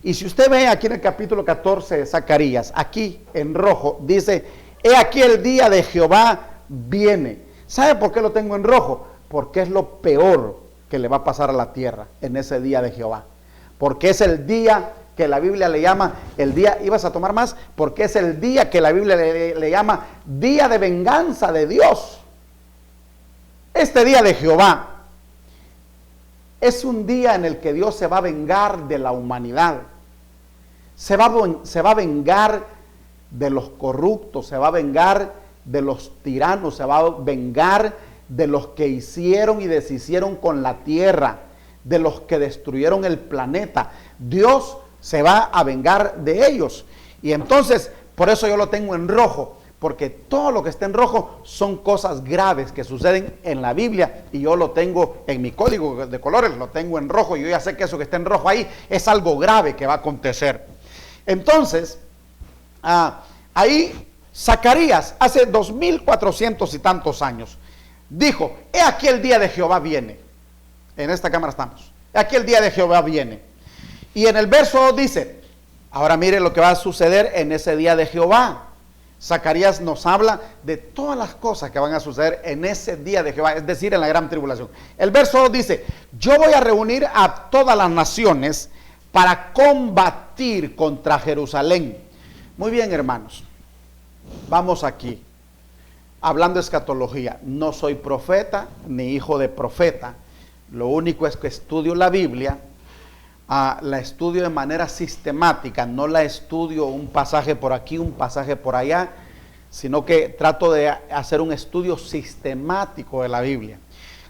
Y si usted ve aquí en el capítulo 14 de Zacarías, aquí en rojo dice: he aquí el día de Jehová viene. ¿Sabe por qué lo tengo en rojo? Porque es lo peor que le va a pasar a la tierra en ese día de Jehová. Porque es el día que la Biblia le llama el día, ¿ibas a tomar más? Porque es el día que la Biblia le llama día de venganza de Dios. Este día de Jehová es un día en el que Dios se va a vengar de la humanidad. Se va a vengar de los corruptos, se va a vengar de los tiranos, se va a vengar de los que hicieron y deshicieron con la tierra, de los que destruyeron el planeta. Dios se va a vengar de ellos. Y entonces, por eso yo lo tengo en rojo, porque todo lo que está en rojo son cosas graves que suceden en la Biblia, y yo lo tengo en mi código de colores, lo tengo en rojo, y yo ya sé que eso que está en rojo ahí es algo grave que va a acontecer. Entonces, ahí Zacarías, hace 2400 y tantos años, dijo: he aquí el día de Jehová viene. En esta cámara estamos. He aquí el día de Jehová viene. Y en el verso 2 dice: ahora mire lo que va a suceder en ese día de Jehová. Zacarías nos habla de todas las cosas que van a suceder en ese día de Jehová, es decir, en la gran tribulación. El verso 2 dice: yo voy a reunir a todas las naciones para combatir contra Jerusalén. Muy bien, hermanos, vamos aquí, hablando de escatología. No soy profeta ni hijo de profeta. Lo único es que estudio la Biblia, la estudio de manera sistemática, no la estudio un pasaje por aquí, un pasaje por allá, sino que trato de hacer un estudio sistemático de la Biblia.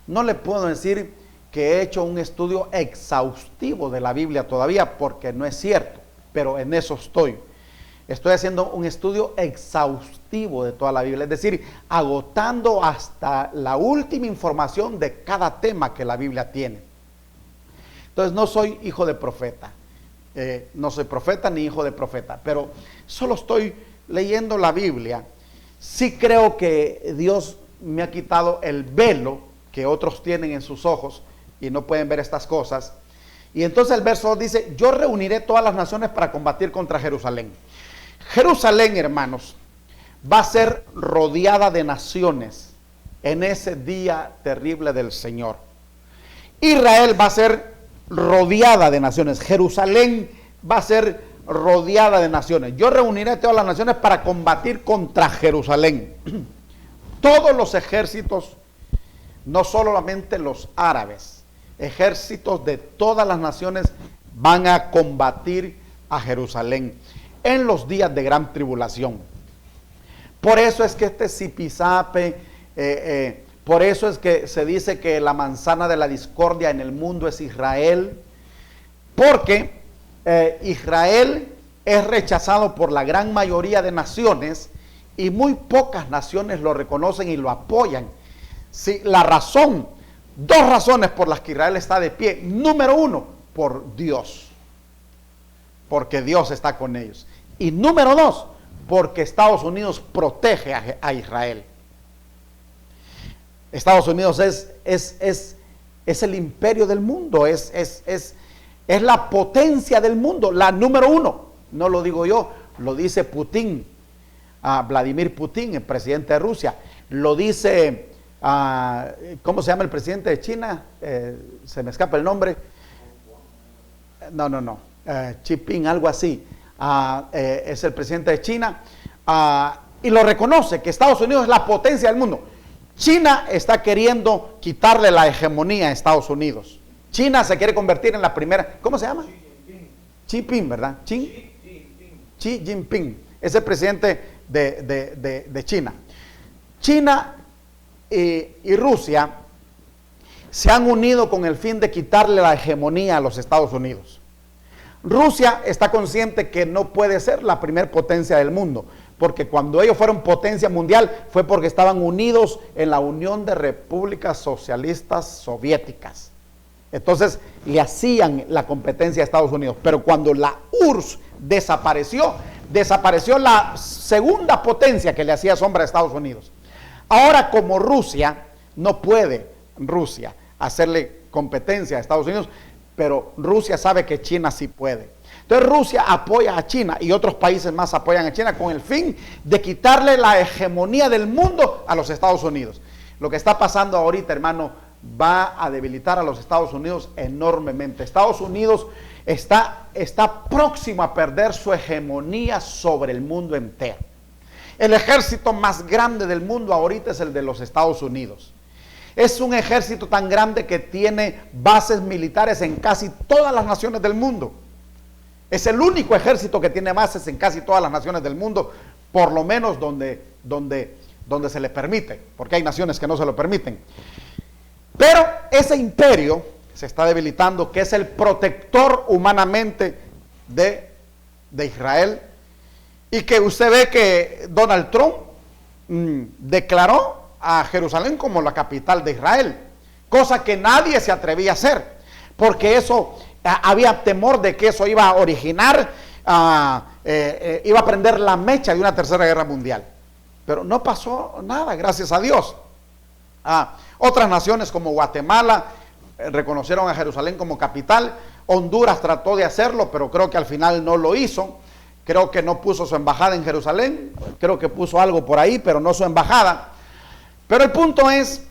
No le puedo decir que he hecho un estudio exhaustivo de la Biblia todavía, porque no es cierto, pero en eso estoy. Estoy haciendo un estudio exhaustivo de toda la Biblia, es decir, agotando hasta la última información de cada tema que la Biblia tiene. Entonces no soy hijo de profeta, no soy profeta ni hijo de profeta, pero solo estoy leyendo la Biblia. Sí creo que Dios me ha quitado el velo que otros tienen en sus ojos y no pueden ver estas cosas. Y entonces el verso 2 dice: yo reuniré todas las naciones para combatir contra Jerusalén. Jerusalén, hermanos, va a ser rodeada de naciones en ese día terrible del Señor. Israel va a ser rodeada de naciones. Jerusalén va a ser rodeada de naciones. Yo reuniré todas las naciones para combatir contra Jerusalén. Todos los ejércitos, no solamente los árabes, ejércitos de todas las naciones van a combatir a Jerusalén en los días de gran tribulación. Por eso es que este zipizape, por eso es que se dice que la manzana de la discordia en el mundo es Israel, porque Israel es rechazado por la gran mayoría de naciones y muy pocas naciones lo reconocen y lo apoyan. Sí, dos razones por las que Israel está de pie. Número uno, por Dios, porque Dios está con ellos. Y número dos, porque Estados Unidos protege a Israel. Estados Unidos es el imperio del mundo, es la potencia del mundo, la número uno. No lo digo yo, lo dice Putin, Vladimir Putin, el presidente de Rusia. Lo dice, ¿cómo se llama el presidente de China? Se me escapa el nombre. No. Xi Jinping, algo así. Es el presidente de China. Y lo reconoce, que Estados Unidos es la potencia del mundo. China está queriendo quitarle la hegemonía a Estados Unidos. China se quiere convertir en la primera. ¿Cómo se llama? Xi Jinping, ¿verdad? Xi Jinping. Es el presidente de China. China y Rusia se han unido con el fin de quitarle la hegemonía a los Estados Unidos. Rusia está consciente que no puede ser la primer potencia del mundo, porque cuando ellos fueron potencia mundial fue porque estaban unidos en la Unión de Repúblicas Socialistas Soviéticas. Entonces le hacían la competencia a Estados Unidos. Pero cuando la URSS desapareció la segunda potencia que le hacía sombra a Estados Unidos. Ahora, como Rusia no puede hacerle competencia a Estados Unidos, pero Rusia sabe que China sí puede. Entonces Rusia apoya a China y otros países más apoyan a China con el fin de quitarle la hegemonía del mundo a los Estados Unidos. Lo que está pasando ahorita, hermano, va a debilitar a los Estados Unidos enormemente. Estados Unidos está próximo a perder su hegemonía sobre el mundo entero. El ejército más grande del mundo ahorita es el de los Estados Unidos. Es un ejército tan grande que tiene bases militares en casi todas las naciones del mundo. Es el único ejército que tiene bases en casi todas las naciones del mundo, por lo menos donde se le permite, porque hay naciones que no se lo permiten. Pero ese imperio se está debilitando, que es el protector humanamente de Israel, y que usted ve que Donald Trump declaró a Jerusalén como la capital de Israel, cosa que nadie se atrevía a hacer, porque eso había temor de que eso iba a originar, iba a prender la mecha de una tercera guerra mundial. Pero no pasó nada, gracias a Dios. Otras naciones como Guatemala reconocieron a Jerusalén como capital. Honduras trató de hacerlo, pero creo que al final no lo hizo. Creo que no puso su embajada en Jerusalén, creo que puso algo por ahí, pero no su embajada. Pero el punto es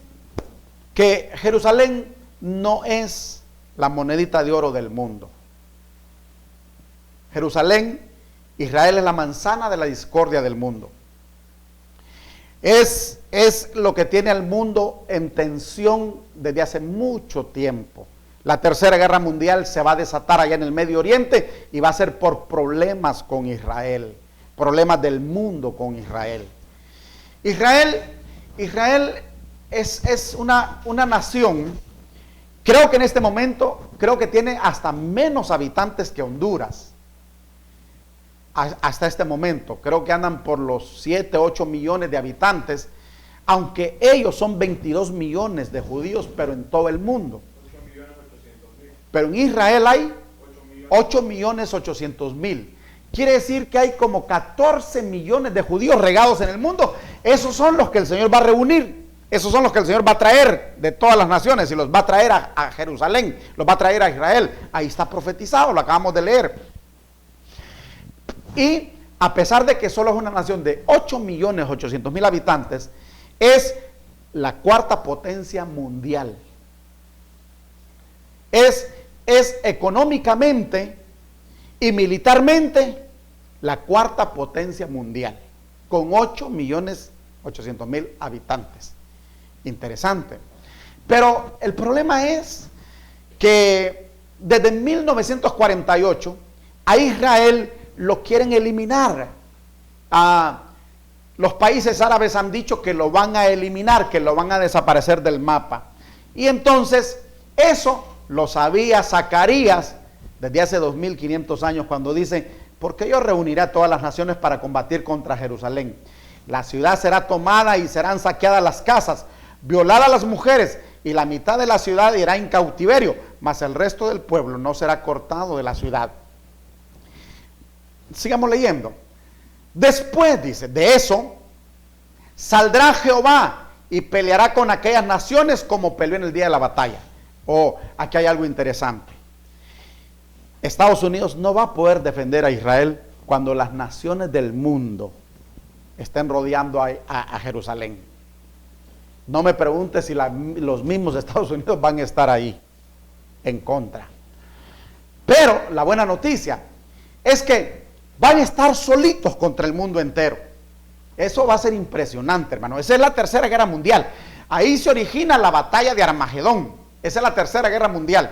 que Jerusalén no es la monedita de oro del mundo. Jerusalén, Israel es la manzana de la discordia del mundo. Es lo que tiene al mundo en tensión desde hace mucho tiempo. La tercera guerra mundial se va a desatar allá en el Medio Oriente y va a ser por problemas con Israel, problemas del mundo con Israel. Israel es una nación, creo que en este momento, creo que tiene hasta menos habitantes que Honduras. Hasta este momento, creo que andan por los 7, 8 millones de habitantes, aunque ellos son 22 millones de judíos, pero en todo el mundo. Pero en Israel hay 8.800.000. Quiere decir que hay como 14 millones de judíos regados en el mundo. Esos son los que el Señor va a reunir. Esos son los que el Señor va a traer de todas las naciones y los va a traer a Jerusalén, los va a traer a Israel. Ahí está profetizado, lo acabamos de leer. Y a pesar de que solo es una nación de 8.800.000 habitantes, es la cuarta potencia mundial. Es económicamente y militarmente la cuarta potencia mundial, con 8.800.000 habitantes. Interesante. Pero el problema es que desde 1948 a Israel lo quieren eliminar. los países árabes han dicho que lo van a eliminar, que lo van a desaparecer del mapa. Y entonces eso lo sabía Zacarías desde hace 2500 años, cuando dice: porque yo reuniré a todas las naciones para combatir contra Jerusalén. La ciudad será tomada y serán saqueadas las casas, violadas las mujeres, y la mitad de la ciudad irá en cautiverio, mas el resto del pueblo no será cortado de la ciudad. Sigamos leyendo. Después, dice, de eso, saldrá Jehová y peleará con aquellas naciones como peleó en el día de la batalla. Aquí hay algo interesante. Estados Unidos no va a poder defender a Israel cuando las naciones del mundo estén rodeando a Jerusalén. No me pregunte si los mismos Estados Unidos van a estar ahí en contra. Pero la buena noticia es que van a estar solitos contra el mundo entero. Eso va a ser impresionante, hermano. Esa es la Tercera Guerra Mundial. Ahí se origina la batalla de Armagedón. Esa es la Tercera Guerra Mundial.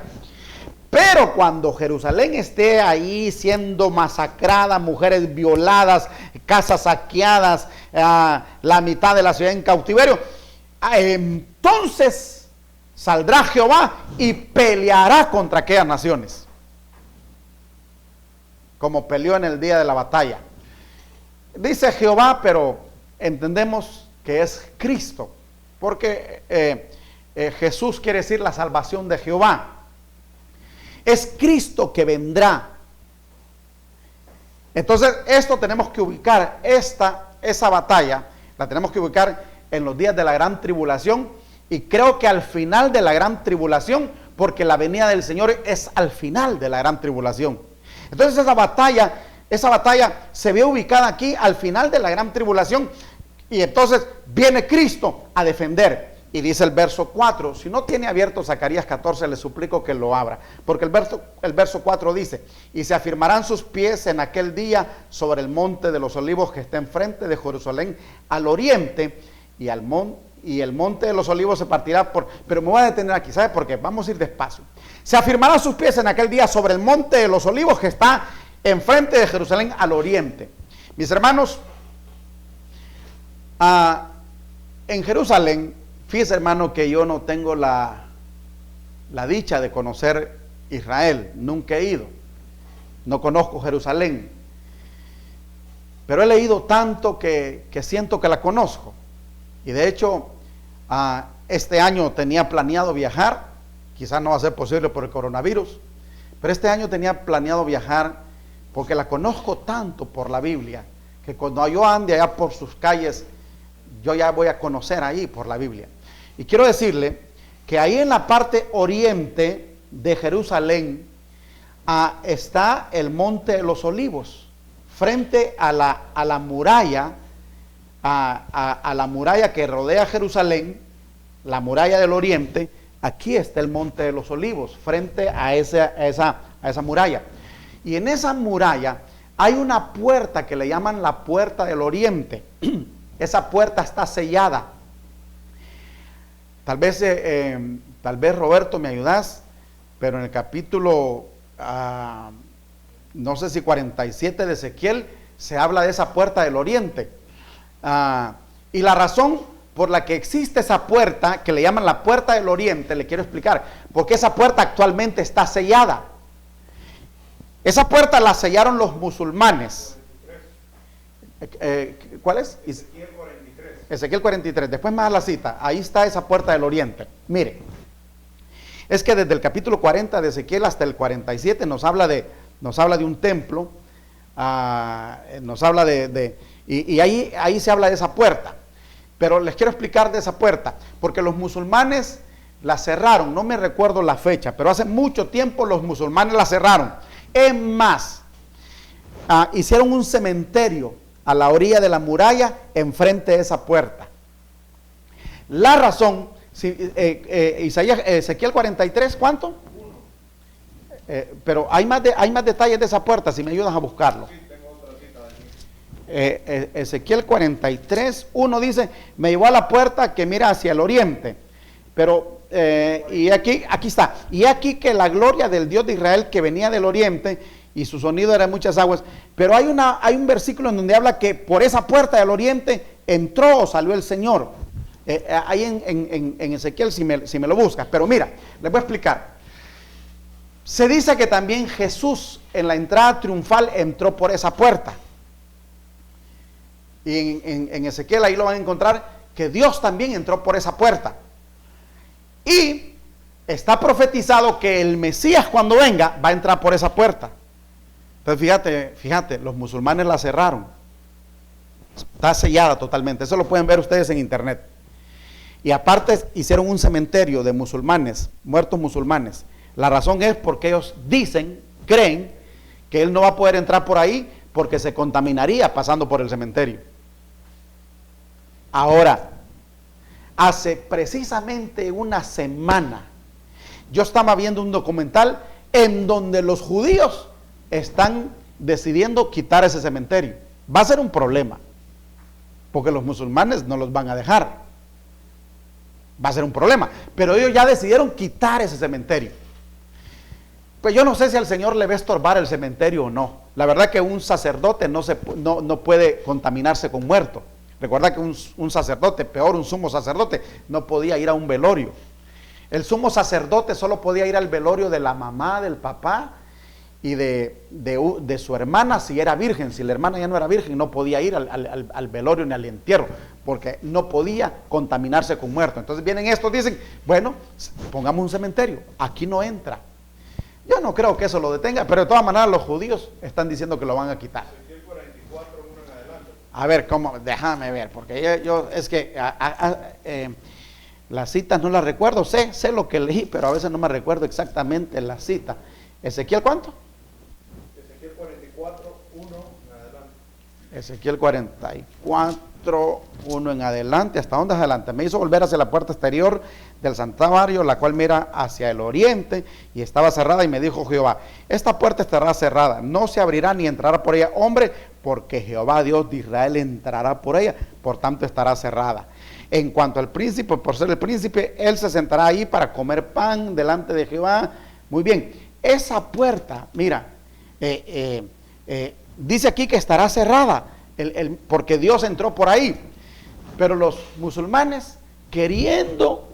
Pero cuando Jerusalén esté ahí siendo masacrada, mujeres violadas, casas saqueadas, la mitad de la ciudad en cautiverio, entonces saldrá Jehová y peleará contra aquellas naciones, como peleó en el día de la batalla. Dice Jehová, pero entendemos que es Cristo, porque Jesús quiere decir la salvación de Jehová. Es Cristo que vendrá. Entonces esto tenemos que ubicar, esa batalla la tenemos que ubicar en los días de la gran tribulación, y creo que al final de la gran tribulación, porque la venida del Señor es al final de la gran tribulación. Entonces esa batalla se ve ubicada aquí al final de la gran tribulación, y entonces viene Cristo a defender. Y dice el verso 4, si no tiene abierto Zacarías 14, le suplico que lo abra, porque el verso 4 dice: y se afirmarán sus pies en aquel día sobre el monte de los olivos que está enfrente de Jerusalén al oriente, y el monte de los olivos se partirá por... Pero me voy a detener aquí, ¿sabe? Porque vamos a ir despacio. Se afirmarán sus pies en aquel día sobre el monte de los olivos que está enfrente de Jerusalén al oriente. Mis hermanos, en Jerusalén, fíjese, hermano, que yo no tengo la dicha de conocer Israel, nunca he ido, no conozco Jerusalén, pero he leído tanto que siento que la conozco. Y de hecho, este año tenía planeado viajar, quizás no va a ser posible por el coronavirus, pero este año tenía planeado viajar porque la conozco tanto por la Biblia, que cuando yo ande allá por sus calles, yo ya voy a conocer ahí por la Biblia. Y quiero decirle que ahí en la parte oriente de Jerusalén está el monte de los olivos, frente a la muralla, a la muralla que rodea Jerusalén, la muralla del oriente. Aquí está el monte de los olivos, frente a esa muralla. Y en esa muralla hay una puerta que le llaman la puerta del oriente. Esa puerta está sellada. Tal vez Roberto me ayudas, pero en el capítulo, no sé si 47 de Ezequiel, se habla de esa puerta del oriente. Y la razón por la que existe esa puerta, que le llaman la puerta del oriente, le quiero explicar, porque esa puerta actualmente está sellada. Esa puerta la sellaron los musulmanes. ¿Cuál es? Ezequiel 43. Ezequiel 43, después más la cita, ahí está esa puerta del oriente. Mire, es que desde el capítulo 40 de Ezequiel hasta el 47 nos habla de un templo, nos habla y ahí se habla de esa puerta. Pero les quiero explicar de esa puerta, porque los musulmanes la cerraron, no me recuerdo la fecha, pero hace mucho tiempo los musulmanes la cerraron. Es más, hicieron un cementerio a la orilla de la muralla, enfrente de esa puerta. La razón, Ezequiel 43, ¿cuánto? Pero hay más detalles de esa puerta, si me ayudas a buscarlo. Sí, tengo otra cita. Ezequiel 43, 1 dice: me llevó a la puerta que mira hacia el oriente. Pero, y aquí está. Y aquí que la gloria del Dios de Israel que venía del oriente, y su sonido era muchas aguas. Pero hay un versículo en donde habla que por esa puerta del oriente ¿entró o salió el Señor? Ahí en Ezequiel si me lo buscas. Pero mira, les voy a explicar. Se dice que también Jesús en la entrada triunfal entró por esa puerta. Y en Ezequiel ahí lo van a encontrar, que Dios también entró por esa puerta. Y está profetizado que el Mesías cuando venga va a entrar por esa puerta. Entonces fíjate, los musulmanes la cerraron. Está sellada totalmente. Eso lo pueden ver ustedes en internet. Y aparte hicieron un cementerio de musulmanes, muertos musulmanes. La razón es porque ellos creen que él no va a poder entrar por ahí porque se contaminaría pasando por el cementerio. Ahora, hace precisamente una semana, yo estaba viendo un documental en donde los judíos están decidiendo quitar ese cementerio. Va a ser un problema, porque los musulmanes no los van a dejar. Va a ser un problema, pero ellos ya decidieron quitar ese cementerio. Pues yo no sé si al Señor le va a estorbar el cementerio o no. La verdad que un sacerdote no puede contaminarse con muerto. Recuerda que un sacerdote, peor un sumo sacerdote, no podía ir a un velorio. El sumo sacerdote solo podía ir al velorio de la mamá, del papá y de su hermana si era virgen. Si la hermana ya no era virgen, no podía ir al velorio ni al entierro, porque no podía contaminarse con muerto. Entonces vienen estos, dicen, bueno, pongamos un cementerio, aquí no entra. Yo no creo que eso lo detenga, pero de todas maneras los judíos están diciendo que lo van a quitar. A ver, ¿cómo? Déjame ver, porque yo es que las citas no las recuerdo, sé lo que leí, pero a veces no me recuerdo exactamente la cita. ¿Ezequiel cuánto? Ezequiel 44, 1 en adelante. Ezequiel 44, 1 en adelante. ¿Hasta dónde es adelante? Me hizo volver hacia la puerta exterior del santuario, la cual mira hacia el oriente, y estaba cerrada, y me dijo Jehová, esta puerta estará cerrada, no se abrirá ni entrará por ella hombre, porque Jehová Dios de Israel entrará por ella, por tanto estará cerrada. En cuanto al príncipe, por ser el príncipe, él se sentará ahí para comer pan delante de Jehová. Muy bien, esa puerta, mira, dice aquí que estará cerrada, porque Dios entró por ahí, pero los musulmanes queriendo,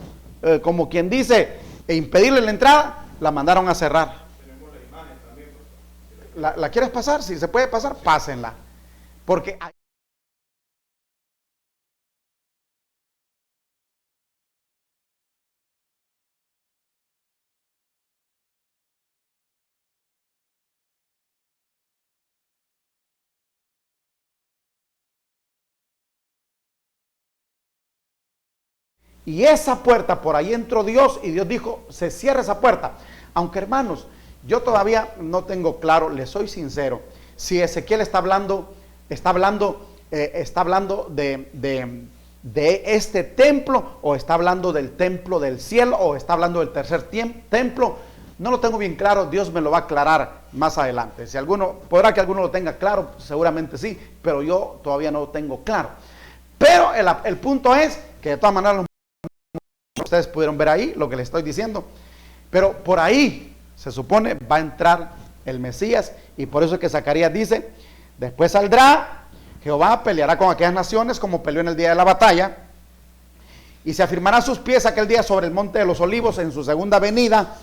como quien dice, impedirle la entrada, la mandaron a cerrar. Tenemos la imagen también. ¿La quieres pasar? Si se puede pasar, pásenla. Porque hay... Y esa puerta, por ahí entró Dios, y Dios dijo, se cierra esa puerta. Aunque hermanos, yo todavía no tengo claro, les soy sincero, si Ezequiel está hablando de este templo, o está hablando del templo del cielo, o está hablando del tercer templo. No lo tengo bien claro, Dios me lo va a aclarar más adelante. Si podrá que alguno lo tenga claro, seguramente sí, pero yo todavía no lo tengo claro. Pero el punto es que de todas maneras ustedes pudieron ver ahí lo que les estoy diciendo, pero por ahí se supone va a entrar el Mesías, y por eso es que Zacarías dice, después saldrá Jehová, peleará con aquellas naciones como peleó en el día de la batalla, y se afirmará sus pies aquel día sobre el monte de los olivos en su segunda venida.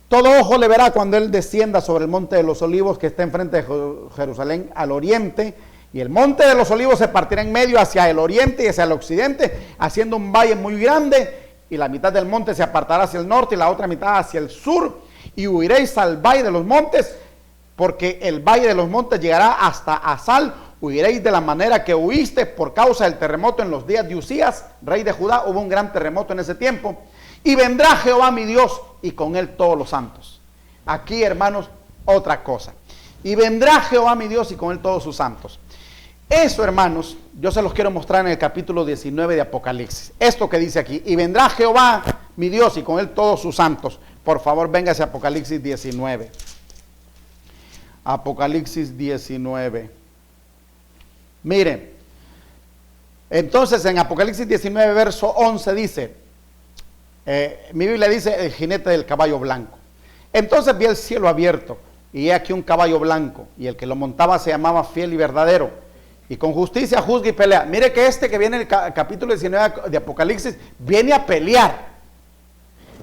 Todo ojo le verá cuando él descienda sobre el monte de los olivos que está enfrente de Jerusalén al oriente, y el monte de los olivos se partirá en medio hacia el oriente y hacia el occidente, haciendo un valle muy grande, y la mitad del monte se apartará hacia el norte y la otra mitad hacia el sur, y huiréis al valle de los montes, porque el valle de los montes llegará hasta Asal. Huiréis de la manera que huiste por causa del terremoto en los días de Usías, rey de Judá. Hubo un gran terremoto en ese tiempo. Y vendrá Jehová mi Dios, y con él todos los santos. Aquí, hermanos, otra cosa. Y vendrá Jehová mi Dios, y con él todos sus santos. Eso, hermanos, yo se los quiero mostrar en el capítulo 19 de Apocalipsis. Esto que dice aquí, y vendrá Jehová mi Dios, y con él todos sus santos. Por favor, véngase a Apocalipsis 19. Apocalipsis 19. Miren, entonces en Apocalipsis 19, verso 11 dice, mi Biblia dice, el jinete del caballo blanco. Entonces vi el cielo abierto, y he aquí un caballo blanco, y el que lo montaba se llamaba Fiel y Verdadero, y con justicia juzga y pelea. Mire que este que viene en el capítulo 19 de Apocalipsis viene a pelear.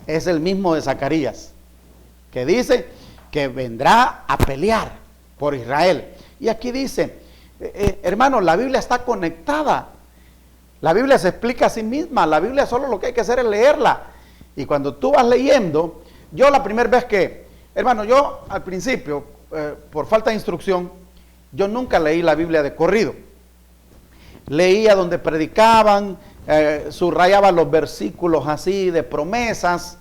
Es el mismo de Zacarías, que dice que vendrá a pelear por Israel. Y aquí dice, hermanos, la Biblia está conectada. La Biblia se explica a sí misma. La Biblia solo lo que hay que hacer es leerla. Y cuando tú vas leyendo, yo la primera vez que, hermano, yo al principio, por falta de instrucción, yo nunca leí la Biblia de corrido. Leía donde predicaban, subrayaba los versículos así de promesas.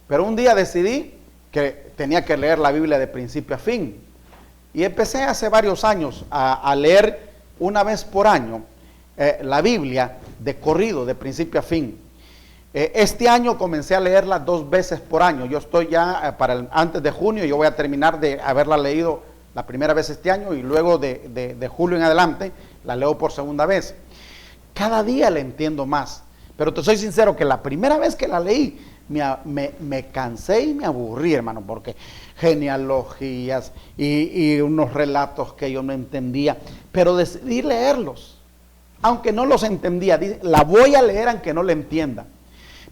Pero un día decidí que tenía que leer la Biblia de principio a fin. Y empecé hace varios años a leer una vez por año la Biblia de corrido, de principio a fin. Este año comencé a leerla 2 veces por año. Yo estoy ya antes de junio, yo voy a terminar de haberla leído la primera vez este año y luego de julio en adelante la leo por segunda vez. Cada día la entiendo más. Pero te soy sincero que la primera vez que la leí me cansé y me aburrí, hermano, porque genealogías y unos relatos que yo no entendía. Pero decidí leerlos. Aunque no los entendía, la voy a leer aunque no la entienda.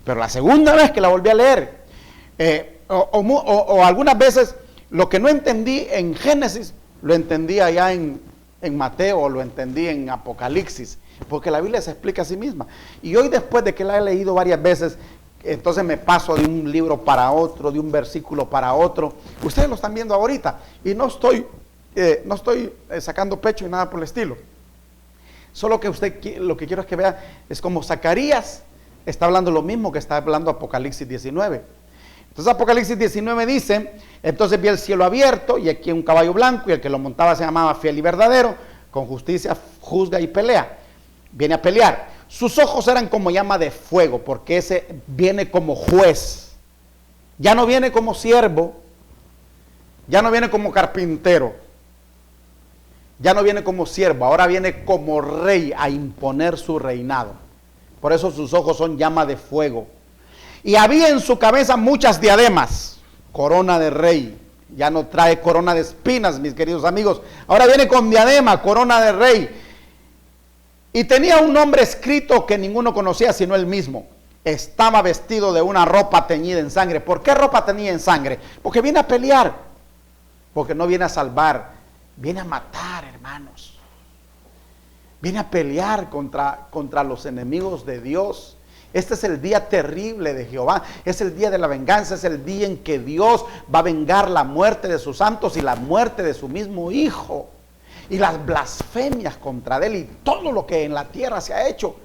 Pero la segunda vez que la volví a leer, o algunas veces lo que no entendí en Génesis, lo entendí allá en Mateo, o lo entendí en Apocalipsis, porque la Biblia se explica a sí misma. Y hoy, después de que la he leído varias veces, entonces me paso de un libro para otro, de un versículo para otro. Ustedes lo están viendo ahorita, y no estoy sacando pecho y nada por el estilo. Solo que lo que quiero es que vea, es como Zacarías está hablando lo mismo que está hablando Apocalipsis 19. Entonces Apocalipsis 19 dice, entonces vi el cielo abierto y aquí un caballo blanco y el que lo montaba se llamaba Fiel y Verdadero, con justicia juzga y pelea. Viene a pelear. Sus ojos eran como llama de fuego, porque ese viene como juez. Ya no viene como siervo, ya no viene como carpintero. Ya no viene como siervo, ahora viene como rey a imponer su reinado. Por eso sus ojos son llama de fuego. Y había en su cabeza muchas diademas, corona de rey. Ya no trae corona de espinas, mis queridos amigos. Ahora viene con diadema, corona de rey. Y tenía un nombre escrito que ninguno conocía sino él mismo. Estaba vestido de una ropa teñida en sangre. ¿Por qué ropa teñida en sangre? Porque viene a pelear. Porque no viene a salvar. Viene a matar, hermanos. Viene a pelear contra los enemigos de Dios. Este es el día terrible de Jehová. Es el día de la venganza. Es el día en que Dios va a vengar la muerte de sus santos y la muerte de su mismo Hijo. Y las blasfemias contra él y todo lo que en la tierra se ha hecho.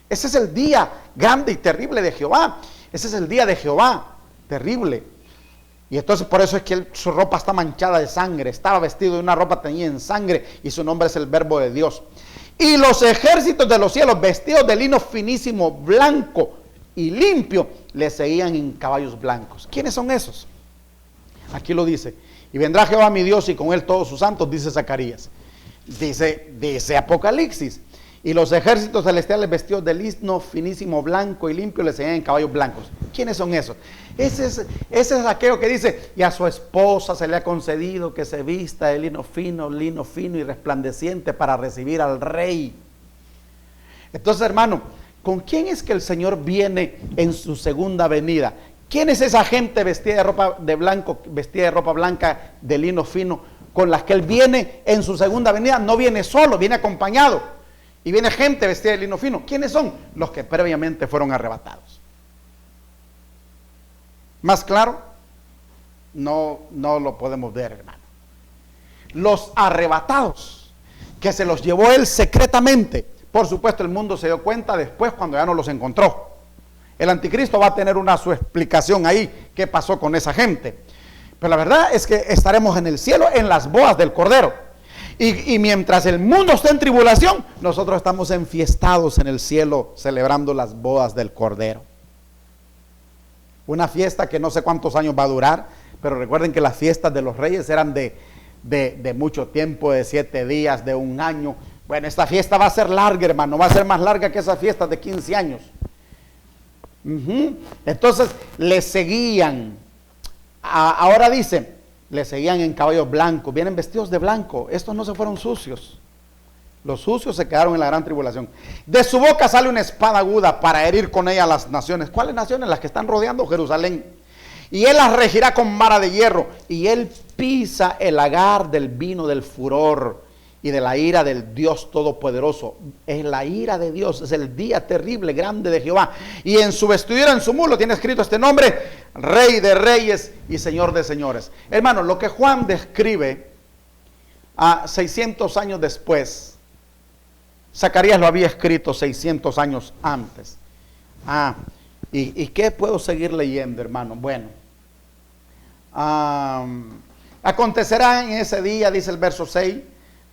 Ese es el día grande y terrible de Jehová. Ese es el día de Jehová, terrible. Y entonces por eso es que su ropa está manchada de sangre. Estaba vestido de una ropa teñida en sangre y su nombre es el Verbo de Dios. Y los ejércitos de los cielos, vestidos de lino finísimo, blanco y limpio, le seguían en caballos blancos. ¿Quiénes son esos? Aquí lo dice. Y vendrá Jehová mi Dios y con él todos sus santos, dice Zacarías. Dice Apocalipsis. Y los ejércitos celestiales vestidos de lino finísimo, blanco y limpio le seguían en caballos blancos. ¿Quiénes son esos? Ese es aquello que dice, y a su esposa se le ha concedido que se vista de lino fino y resplandeciente para recibir al rey. Entonces, hermano, ¿con quién es que el Señor viene en su segunda venida? ¿Quién es esa gente vestida de ropa de blanco, vestida de ropa blanca, de lino fino, con las que Él viene en su segunda venida? No viene solo, viene acompañado. Y viene gente vestida de lino fino. ¿Quiénes son? Los que previamente fueron arrebatados. ¿Más claro? No lo podemos ver, hermano. Los arrebatados, que se los llevó Él secretamente. Por supuesto, el mundo se dio cuenta después cuando ya no los encontró. El anticristo va a tener su explicación ahí, qué pasó con esa gente. Pero la verdad es que estaremos en el cielo en las bodas del Cordero. Y mientras el mundo está en tribulación, nosotros estamos enfiestados en el cielo celebrando las bodas del Cordero. Una fiesta que no sé cuántos años va a durar, pero recuerden que las fiestas de los reyes eran de mucho tiempo, de 7 días, de 1 año. Bueno, esta fiesta va a ser larga, hermano, va a ser más larga que esas fiestas de 15 años. Entonces, le seguían. Ahora dice, le seguían en caballos blancos, vienen vestidos de blanco. Estos no se fueron sucios. Los sucios se quedaron en la gran tribulación. De su boca sale una espada aguda para herir con ella a las naciones. ¿Cuáles naciones? Las que están rodeando Jerusalén. Y él las regirá con vara de hierro. Y él pisa el lagar del vino del furor y de la ira del Dios Todopoderoso. Es la ira de Dios, es el día terrible, grande de Jehová. Y en su vestidura, en su mulo, tiene escrito este nombre: Rey de Reyes y Señor de Señores. Hermano, lo que Juan describe a 600 años después, Zacarías lo había escrito 600 años antes. ¿Y qué puedo seguir leyendo, hermano? Bueno, acontecerá en ese día, dice el verso 6,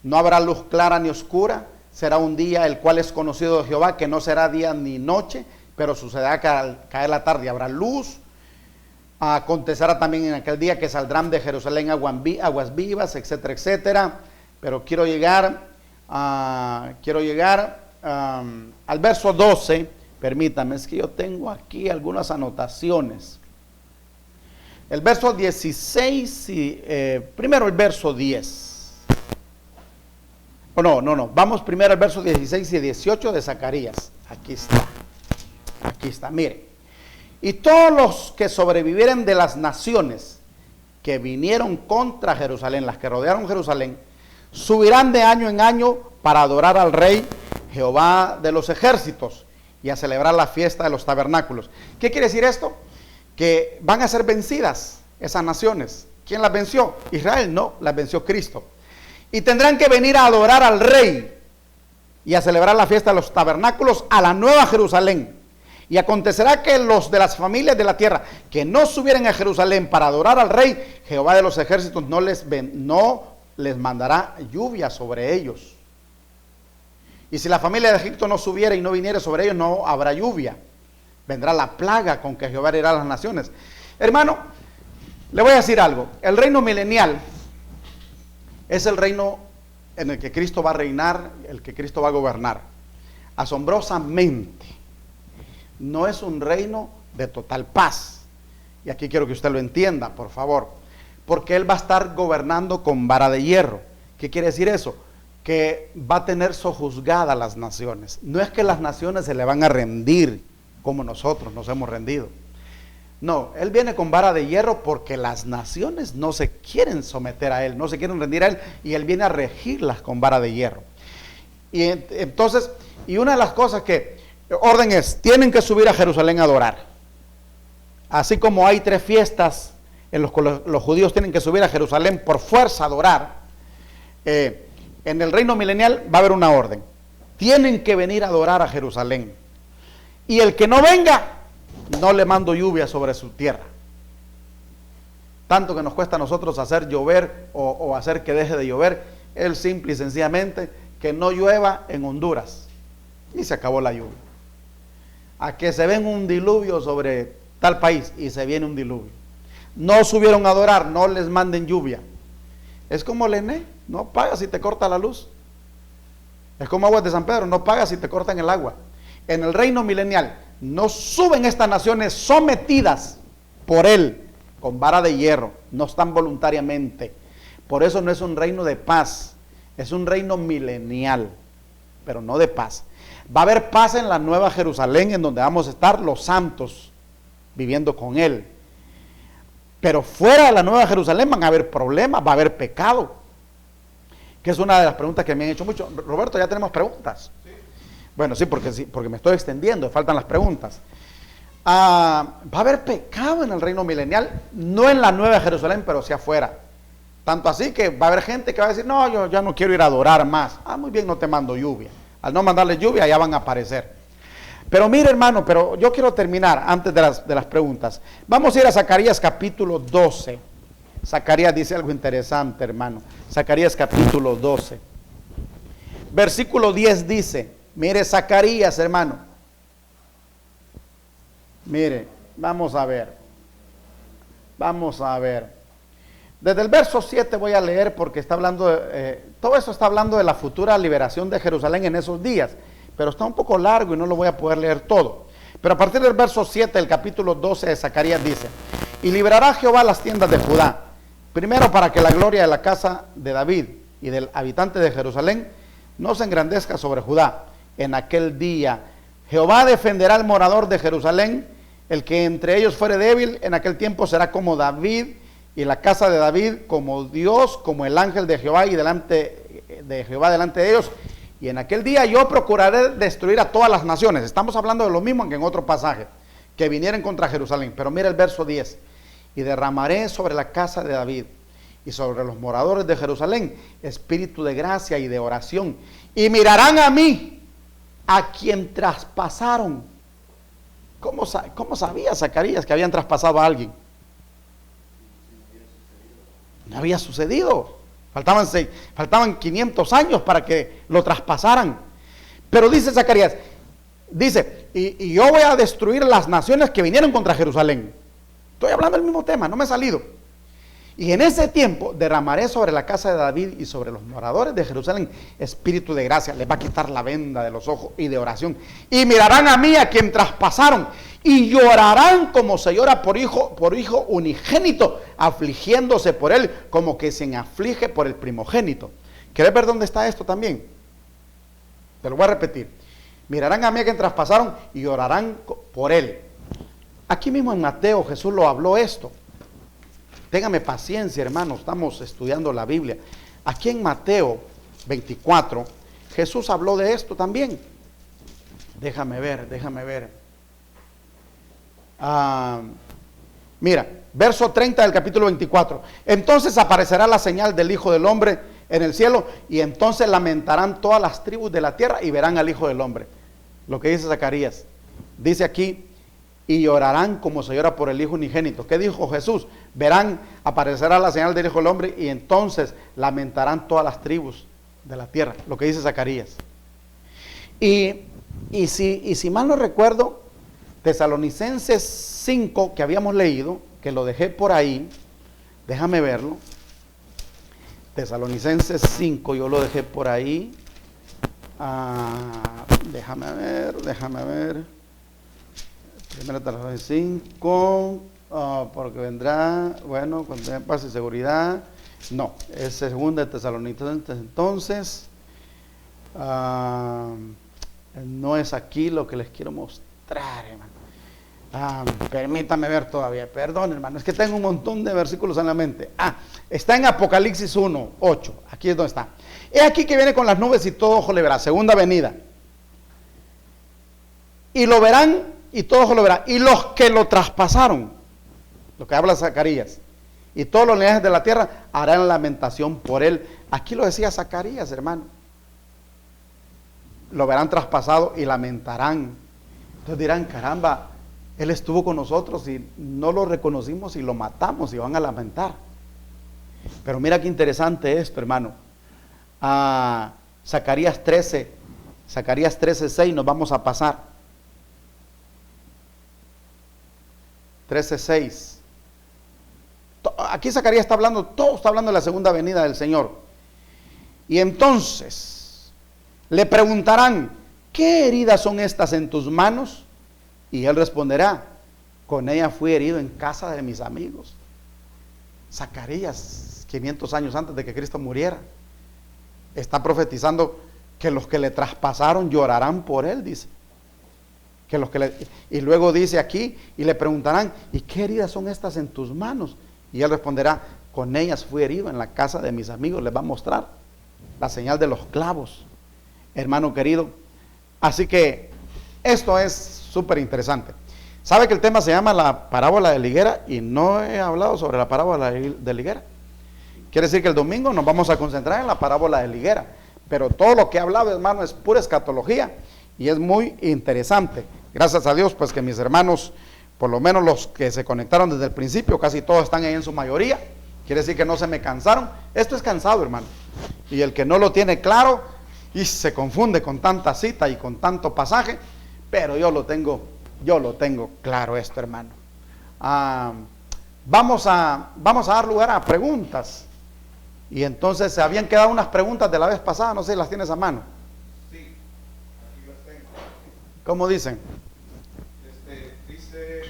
no habrá luz clara ni oscura, será un día el cual es conocido de Jehová, que no será día ni noche, pero sucederá que al caer la tarde habrá luz. Acontecerá también en aquel día que saldrán de Jerusalén aguas vivas, etcétera, etcétera. Pero quiero llegar al verso 12. Permítame, es que yo tengo aquí algunas anotaciones. El verso 16 y primero el verso 10. No, vamos primero al verso 16 y 18 de Zacarías. Aquí está, mire. Y todos los que sobrevivieren de las naciones que vinieron contra Jerusalén, las que rodearon Jerusalén, subirán de año en año para adorar al Rey Jehová de los ejércitos y a celebrar la fiesta de los tabernáculos. ¿Qué quiere decir esto? Que van a ser vencidas esas naciones. ¿Quién las venció? Israel, no, las venció Cristo. Y tendrán que venir a adorar al Rey y a celebrar la fiesta de los tabernáculos a la nueva Jerusalén. Y acontecerá que los de las familias de la tierra que no subieren a Jerusalén para adorar al Rey Jehová de los ejércitos no les mandará lluvia sobre ellos. Y si la familia de Egipto no subiera y no viniera sobre ellos, no habrá lluvia. Vendrá la plaga con que Jehová herirá a las naciones. Hermano, le voy a decir algo. El reino milenial es el reino en el que Cristo va a reinar, el que Cristo va a gobernar. Asombrosamente, no es un reino de total paz. Y aquí quiero que usted lo entienda, por favor. Porque Él va a estar gobernando con vara de hierro. ¿Qué quiere decir eso? Que va a tener sojuzgadas las naciones. No es que las naciones se le van a rendir como nosotros nos hemos rendido. No, Él viene con vara de hierro porque las naciones no se quieren someter a Él, no se quieren rendir a Él, y Él viene a regirlas con vara de hierro. Y entonces, y una de las cosas orden es, tienen que subir a Jerusalén a adorar. Así como hay 3 fiestas en las que los judíos tienen que subir a Jerusalén por fuerza a adorar, en el reino milenial va a haber una orden. Tienen que venir a adorar a Jerusalén. Y el que no venga, no le mando lluvia sobre su tierra. Tanto que nos cuesta a nosotros hacer llover o hacer que deje de llover, es simple y sencillamente que no llueva en Honduras. Y se acabó la lluvia. A que se ven un diluvio sobre tal país y se viene un diluvio. No subieron a adorar, no les manden lluvia. Es como el ENE, no pagas si te corta la luz. Es como Aguas de San Pedro, no pagas si te cortan el agua. En el reino milenial no suben estas naciones sometidas por Él con vara de hierro, no están voluntariamente. Por eso no es un reino de paz, es un reino milenial, pero no de paz. Va a haber paz en la nueva Jerusalén, en donde vamos a estar los santos viviendo con Él. Pero fuera de la nueva Jerusalén van a haber problemas, va a haber pecado. Que es una de las preguntas que me han hecho mucho. Roberto, ya tenemos preguntas. Sí. Bueno, sí, porque me estoy extendiendo, faltan las preguntas. Va a haber pecado en el reino milenial, no en la nueva Jerusalén, pero sí afuera. Tanto así que va a haber gente que va a decir, no, yo ya no quiero ir a adorar más. Muy bien, no te mando lluvia. Al no mandarle lluvia, ya van a aparecer. Pero mire, hermano, pero yo quiero terminar antes de las preguntas. Vamos a ir a Zacarías capítulo 12. Zacarías dice algo interesante, hermano. Zacarías capítulo 12. Versículo 10 dice, mire Zacarías, hermano. Mire, vamos a ver. Desde el verso 7 voy a leer porque está hablando, todo eso está hablando de la futura liberación de Jerusalén en esos días. Pero está un poco largo y no lo voy a poder leer todo. Pero a partir del verso 7 del capítulo 12 de Zacarías dice, y liberará Jehová las tiendas de Judá, primero para que la gloria de la casa de David y del habitante de Jerusalén no se engrandezca sobre Judá. En aquel día Jehová defenderá al morador de Jerusalén, el que entre ellos fuere débil, en aquel tiempo será como David, y la casa de David como Dios, como el ángel de Jehová, y delante de Jehová delante de ellos. Y en aquel día yo procuraré destruir a todas las naciones. Estamos hablando de lo mismo que en otro pasaje, que vinieren contra Jerusalén. Pero mira el verso 10. Y derramaré sobre la casa de David y sobre los moradores de Jerusalén espíritu de gracia y de oración. Y mirarán a mí, a quien traspasaron. ¿Cómo sabía Zacarías que habían traspasado a alguien? No había sucedido. Faltaban 500 años para que lo traspasaran. Pero dice Zacarías, dice, y yo voy a destruir las naciones que vinieron contra Jerusalén. Estoy hablando del mismo tema, no me he salido. Y en ese tiempo derramaré sobre la casa de David y sobre los moradores de Jerusalén espíritu de gracia. Les va a quitar la venda de los ojos y de oración. Y mirarán a mí, a quien traspasaron, y llorarán como se llora por hijo unigénito, afligiéndose por él como que se aflige por el primogénito. ¿Querés ver dónde está esto también? Te lo voy a repetir. Mirarán a mí, a quien traspasaron, y llorarán por él. Aquí mismo en Mateo Jesús lo habló esto. Téngame paciencia, hermanos, estamos estudiando la Biblia. Aquí en Mateo 24, Jesús habló de esto también. Déjame ver. Mira, verso 30 del capítulo 24. Entonces aparecerá la señal del Hijo del Hombre en el cielo, y entonces lamentarán todas las tribus de la tierra y verán al Hijo del Hombre. Lo que dice Zacarías. Dice aquí, y llorarán como se llora por el Hijo unigénito. ¿Qué dijo Jesús? Verán, aparecerá la señal del Hijo del Hombre, y entonces lamentarán todas las tribus de la tierra. Lo que dice Zacarías. Y si mal no recuerdo, Tesalonicenses 5, que habíamos leído, que lo dejé por ahí, déjame verlo. Tesalonicenses 5, yo lo dejé por ahí. Déjame ver. Primera Tesalonicenses 5, porque vendrá, bueno, cuando tenga paz y seguridad. No, es segunda de Tesalonicenses, entonces. No es aquí lo que les quiero mostrar, hermano. Permítame ver todavía, perdón, hermano, es que tengo un montón de versículos en la mente. Está en Apocalipsis 1, 8, aquí es donde está. He aquí que viene con las nubes y todo ojo le verá, segunda venida. Y lo verán, y todo ojo lo verá. Y los que lo traspasaron, lo que habla Zacarías, y todos los linajes de la tierra harán lamentación por él. Aquí lo decía Zacarías, hermano. Lo verán traspasado y lamentarán. Entonces dirán, caramba, él estuvo con nosotros y no lo reconocimos y lo matamos, y van a lamentar. Pero mira qué interesante esto, hermano. Zacarías 13, 6, nos vamos a pasar. 13, 6. Aquí Zacarías está hablando, todo está hablando de la segunda venida del Señor. Y entonces le preguntarán, ¿qué heridas son estas en tus manos? Y él responderá, con ella fui herido en casa de mis amigos. Zacarías, 500 años antes de que Cristo muriera, está profetizando que los que le traspasaron llorarán por él, dice. Y luego dice aquí, y le preguntarán, ¿y qué heridas son estas en tus manos? Y él responderá, con ellas fui herido en la casa de mis amigos. Les va a mostrar la señal de los clavos, hermano querido. Así que esto es súper interesante. ¿Sabe que el tema se llama la parábola de la higuera? Y no he hablado sobre la parábola de la higuera. Quiere decir que el domingo nos vamos a concentrar en la parábola de la higuera. Pero todo lo que he hablado, hermano, es pura escatología y es muy interesante. Gracias a Dios, pues que mis hermanos, por lo menos los que se conectaron desde el principio, casi todos están ahí en su mayoría. Quiere decir que no se me cansaron. Esto es cansado, hermano. Y el que no lo tiene claro y se confunde con tanta cita y con tanto pasaje, pero yo lo tengo claro esto, hermano. Vamos a dar lugar a preguntas. Y entonces se habían quedado unas preguntas de la vez pasada, no sé si las tienes a mano. Sí, aquí las tengo. ¿Cómo dicen? Dice,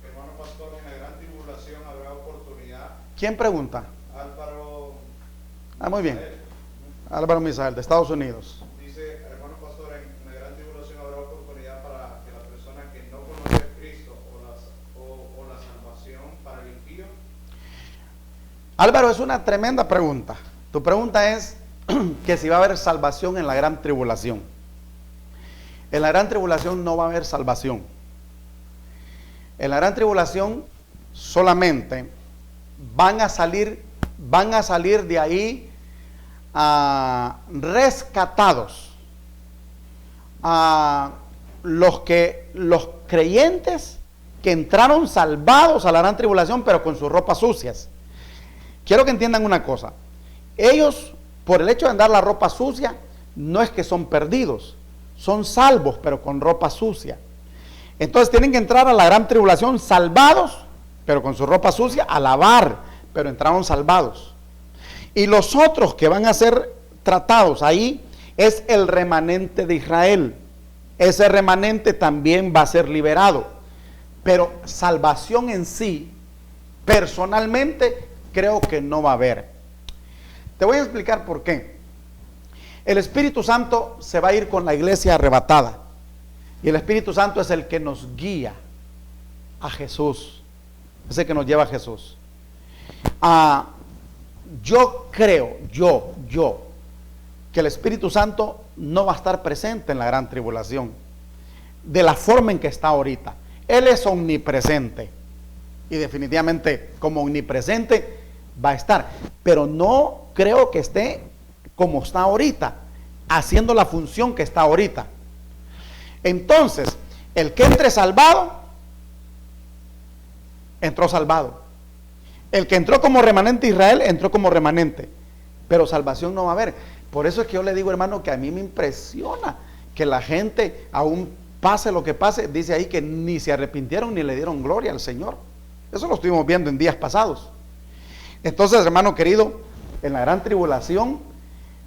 hermano pastor, en la gran tribulación habrá oportunidad. ¿Quién pregunta? Álvaro. Muy bien. Álvaro Misael, de Estados Unidos. Dice, hermano pastor, en la gran tribulación habrá oportunidad para que la persona que no conoce a Cristo o la salvación para el impío. Álvaro, es una tremenda pregunta. Tu pregunta es que si va a haber salvación en la gran tribulación. En la gran tribulación no va a haber salvación. En la gran tribulación solamente van a salir de ahí rescatados a los creyentes que entraron salvados a la gran tribulación, pero con sus ropas sucias. Quiero que entiendan una cosa. Ellos, por el hecho de andar la ropa sucia, no es que son perdidos, son salvos, pero con ropa sucia. Entonces tienen que entrar a la gran tribulación salvados, pero con su ropa sucia, a lavar, pero entraron salvados. Y los otros que van a ser tratados ahí es el remanente de Israel. Ese remanente también va a ser liberado. Pero salvación en sí, personalmente, creo que no va a haber. Te voy a explicar por qué. El Espíritu Santo se va a ir con la iglesia arrebatada. Y el Espíritu Santo es el que nos guía a Jesús. Es el que nos lleva a Jesús. Yo creo, que el Espíritu Santo no va a estar presente en la gran tribulación de la forma en que está ahorita. Él es omnipresente y definitivamente como omnipresente va a estar, pero no creo que esté como está ahorita, haciendo la función que está ahorita. Entonces, el que entre salvado, entró salvado. El que entró como remanente Israel, entró como remanente. Pero salvación no va a haber. Por eso es que yo le digo, hermano, que a mí me impresiona que la gente, aún pase lo que pase, dice ahí que ni se arrepintieron ni le dieron gloria al Señor. Eso lo estuvimos viendo en días pasados. Entonces, hermano querido, en la gran tribulación,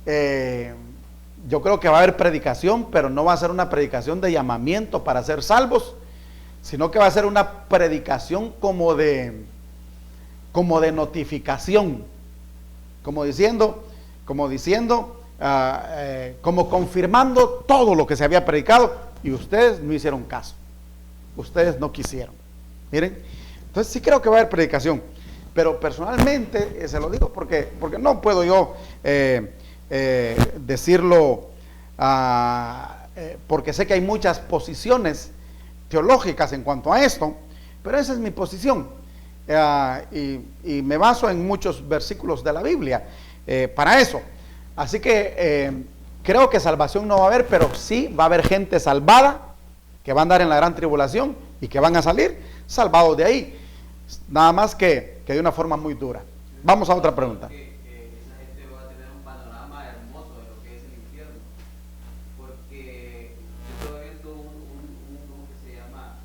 yo creo que va a haber predicación, pero no va a ser una predicación de llamamiento para ser salvos, sino que va a ser una predicación como de notificación, como confirmando todo lo que se había predicado, y ustedes no hicieron caso, ustedes no quisieron. Miren, entonces sí creo que va a haber predicación, pero personalmente se lo digo porque no puedo yo decirlo, porque sé que hay muchas posiciones teológicas en cuanto a esto, pero esa es mi posición. Y me baso en muchos versículos de la Biblia para eso. Así que creo que salvación no va a haber, pero sí va a haber gente salvada que va a andar en la gran tribulación y que van a salir salvados de ahí, nada más que de una forma muy dura. Vamos a otra pregunta. Esa gente va a tener un panorama hermoso de lo que es el infierno, porque yo estoy viendo ¿cómo que se llama?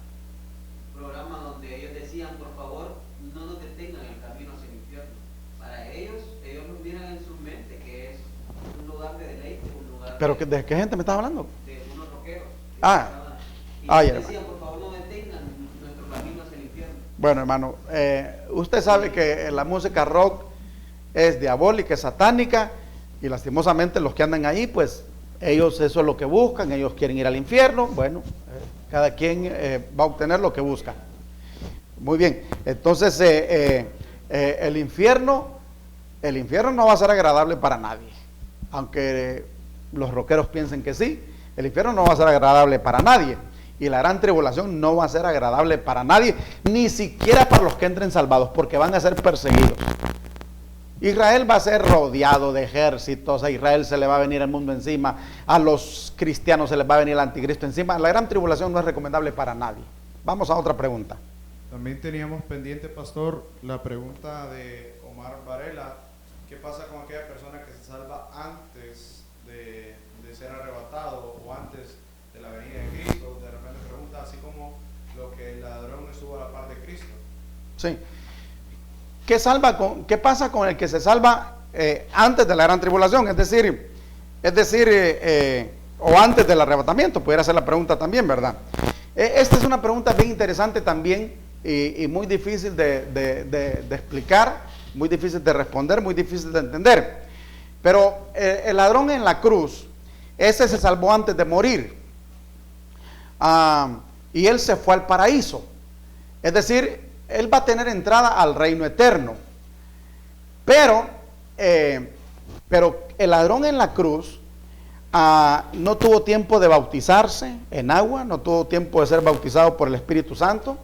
Programa donde ellos decían, por favor, no nos detengan en el camino hacia el infierno. Para ellos nos miran en su mente que es un lugar de deleite, un lugar ¿Pero de qué gente me estás hablando? de unos rockeros. Ay, Decían, por favor, no detengan nuestro camino hacia el infierno. Bueno, hermano, usted sabe que la música rock es diabólica, es satánica, y lastimosamente los que andan ahí, pues ellos eso es lo que buscan, ellos quieren ir al infierno. Bueno, cada quien va a obtener lo que busca. Muy bien, entonces el infierno no va a ser agradable para nadie, aunque los rockeros piensen que sí. El infierno no va a ser agradable para nadie, y la gran tribulación no va a ser agradable para nadie, ni siquiera para los que entren salvados, porque van a ser perseguidos. Israel va a ser rodeado de ejércitos, a Israel se le va a venir el mundo encima, a los cristianos se les va a venir el anticristo encima. La gran tribulación no es recomendable para nadie. Vamos a otra pregunta. También teníamos pendiente, pastor, la pregunta de Omar Varela. ¿Qué pasa con aquella persona que se salva antes de ser arrebatado o antes de la venida de Cristo? De repente pregunta, así como lo que el ladrón estuvo a la par de Cristo. Sí. ¿Qué pasa con el que se salva antes de la gran tribulación? Es decir, o antes del arrebatamiento, pudiera ser la pregunta también, ¿verdad? Esta es una pregunta bien interesante también y muy difícil de explicar, muy difícil de responder, muy difícil de entender. Pero el ladrón en la cruz, ese se salvó antes de morir. Y él se fue al paraíso. Es decir, él va a tener entrada al reino eterno. Pero el ladrón en la cruz no tuvo tiempo de bautizarse en agua, no tuvo tiempo de ser bautizado por el Espíritu Santo,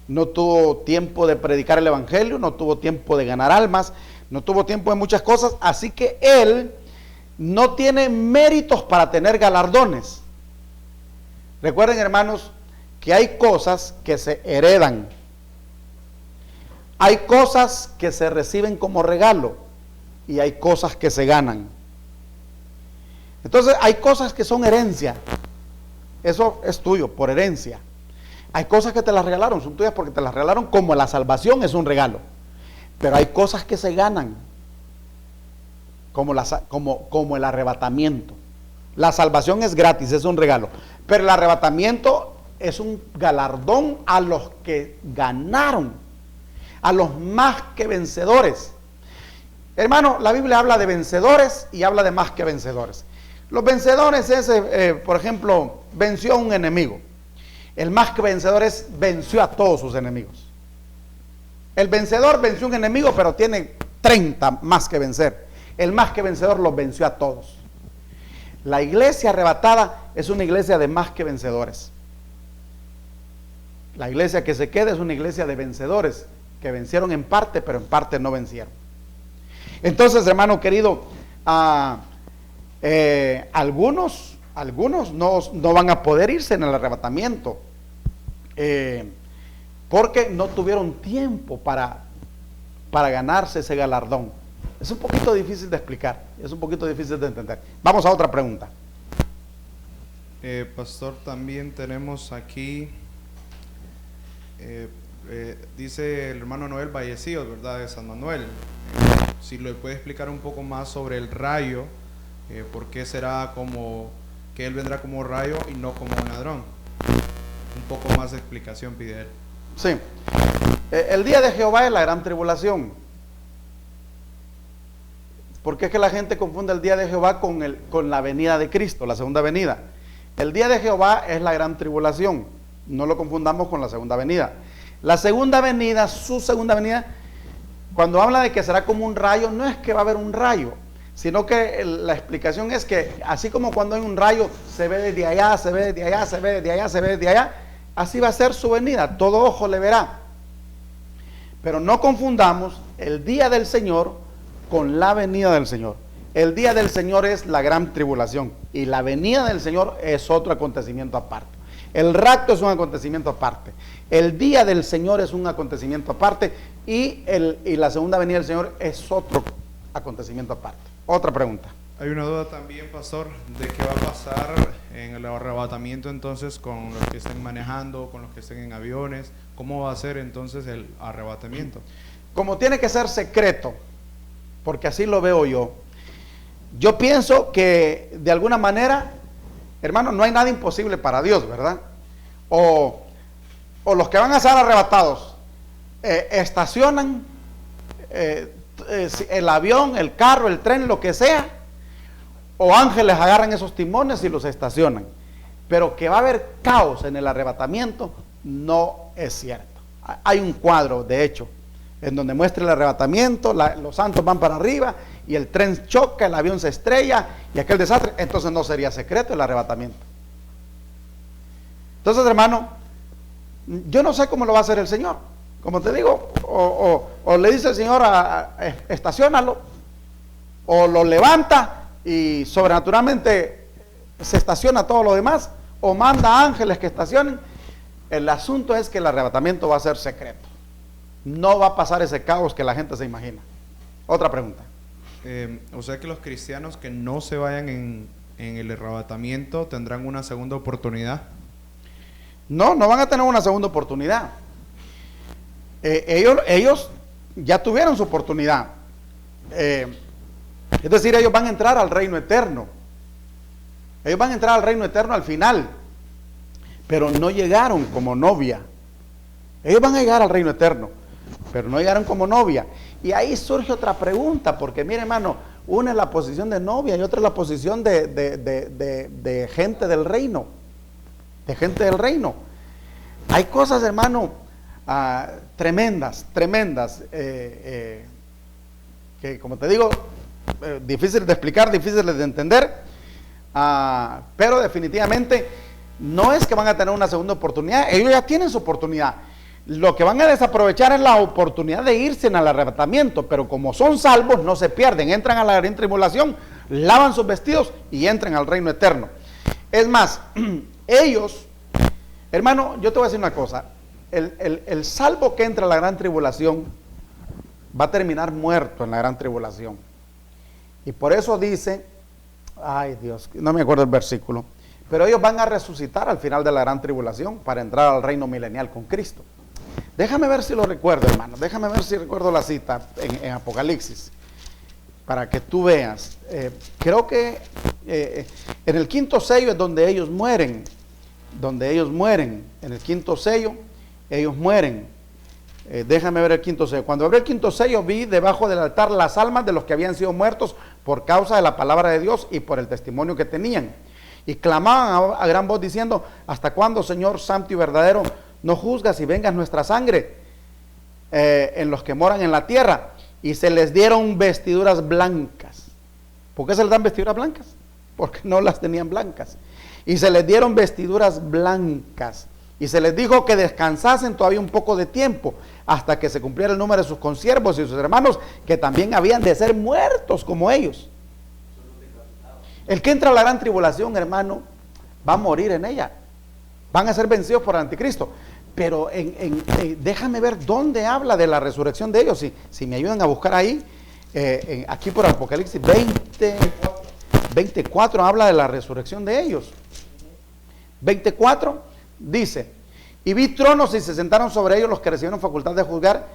no tuvo tiempo de predicar el Evangelio, no tuvo tiempo de ganar almas, no tuvo tiempo de muchas cosas, así que él no tiene méritos para tener galardones. Recuerden, hermanos, que hay cosas que se heredan, hay cosas que se reciben como regalo y hay cosas que se ganan. Entonces hay cosas que son herencia, eso es tuyo por herencia. Hay cosas que te las regalaron, son tuyas porque te las regalaron, como la salvación es un regalo. Pero hay cosas que se ganan, como el arrebatamiento. La salvación es gratis, es un regalo. Pero el arrebatamiento es un galardón a los que ganaron, a los más que vencedores. Hermano, la Biblia habla de vencedores y habla de más que vencedores. Los vencedores es, por ejemplo, venció a un enemigo. El más que vencedor venció a todos sus enemigos. El vencedor venció a un enemigo, pero tiene 30 más que vencer. El más que vencedor los venció a todos. La iglesia arrebatada es una iglesia de más que vencedores. La iglesia que se queda es una iglesia de vencedores, que vencieron en parte, pero en parte no vencieron. Entonces, hermano querido, algunos no van a poder irse en el arrebatamiento, porque no tuvieron tiempo para ganarse ese galardón. Es un poquito difícil de explicar, es un poquito difícil de entender. Vamos a otra pregunta. Pastor, también tenemos aquí, dice el hermano Noel Vallecillos, ¿verdad?, de San Manuel. Si le puede explicar un poco más sobre el rayo, por qué será como que él vendrá como rayo y no como un ladrón. Un poco más de explicación pide él. Sí, el día de Jehová es la gran tribulación. Porque es que la gente confunde el día de Jehová con la venida de Cristo, la segunda venida. El día de Jehová es la gran tribulación, no lo confundamos con la segunda venida. La segunda venida, su segunda venida, cuando habla de que será como un rayo, no es que va a haber un rayo, sino que la explicación es que así como cuando hay un rayo se ve desde allá, se ve desde allá, se ve desde allá, se ve desde allá, así va a ser su venida, todo ojo le verá. Pero no confundamos el día del Señor con la venida del Señor. El día del Señor es la gran tribulación y la venida del Señor es otro acontecimiento aparte. El rapto es un acontecimiento aparte. El día del Señor es un acontecimiento aparte y la segunda venida del Señor es otro acontecimiento aparte. Otra pregunta. Hay una duda también, pastor, de qué va a pasar en el arrebatamiento entonces con los que estén manejando, con los que estén en aviones. ¿Cómo va a ser entonces el arrebatamiento? Como tiene que ser secreto, porque así lo veo yo. Yo pienso que de alguna manera, hermano, no hay nada imposible para Dios, ¿verdad? O los que van a ser arrebatados estacionan el avión, el carro, el tren, lo que sea, o ángeles agarran esos timones y los estacionan. Pero que va a haber caos en el arrebatamiento no es cierto. Hay un cuadro, de hecho, en donde muestra el arrebatamiento, los santos van para arriba y el tren choca, el avión se estrella y aquel desastre. Entonces no sería secreto el arrebatamiento. Entonces, hermano, yo no sé cómo lo va a hacer el Señor. Como te digo, o le dice el Señor estaciónalo, o lo levanta y sobrenaturalmente se estaciona todo lo demás, o manda ángeles que estacionen. El asunto es que el arrebatamiento va a ser secreto. No va a pasar ese caos que la gente se imagina. Otra pregunta. O sea que los cristianos que no se vayan en el arrebatamiento tendrán una segunda oportunidad. No van a tener una segunda oportunidad. Ellos ya tuvieron su oportunidad. Es decir, ellos van a entrar al reino eterno. Ellos van a entrar al reino eterno al final. Pero no llegaron como novia. Ellos van a llegar al reino eterno, pero no llegaron como novia. Y ahí surge otra pregunta, porque mire, hermano, Una es la posición de novia y otra es la posición de gente del reino. De gente del reino. Hay cosas, hermano, tremendas, que como te digo, difíciles de explicar, difíciles de entender, pero definitivamente no es que van a tener una segunda oportunidad, ellos ya tienen su oportunidad. Lo que van a desaprovechar es la oportunidad de irse al arrebatamiento, pero como son salvos no se pierden, entran a la gran tribulación, lavan sus vestidos y entran al reino eterno. Es más, ellos, hermano, yo te voy a decir una cosa, el salvo que entra a la gran tribulación va a terminar muerto en la gran tribulación. Y por eso dice, ay Dios, no me acuerdo el versículo, pero ellos van a resucitar al final de la gran tribulación para entrar al reino milenial con Cristo. Déjame ver si lo recuerdo, hermano, déjame ver si recuerdo la cita en Apocalipsis, para que tú veas. Creo que en el quinto sello es donde ellos mueren, en el quinto sello, ellos mueren. Déjame ver el quinto sello. Cuando abrí el quinto sello, vi debajo del altar las almas de los que habían sido muertos por causa de la palabra de Dios y por el testimonio que tenían. Y clamaban a gran voz diciendo, ¿hasta cuándo, Señor santo y verdadero, no juzgas y vengas nuestra sangre en los que moran en la tierra? Y se les dieron vestiduras blancas. ¿Por qué se les dan vestiduras blancas? Porque no las tenían blancas. Y se les dieron vestiduras blancas. Y se les dijo que descansasen todavía un poco de tiempo, hasta que se cumpliera el número de sus consiervos y sus hermanos, que también habían de ser muertos como ellos. El que entra a la gran tribulación, hermano, va a morir en ella. Van a ser vencidos por el anticristo. Pero déjame ver dónde habla de la resurrección de ellos. Si me ayudan a buscar ahí, aquí por Apocalipsis 24 habla de la resurrección de ellos. 24 dice, y vi tronos y se sentaron sobre ellos los que recibieron facultad de juzgar,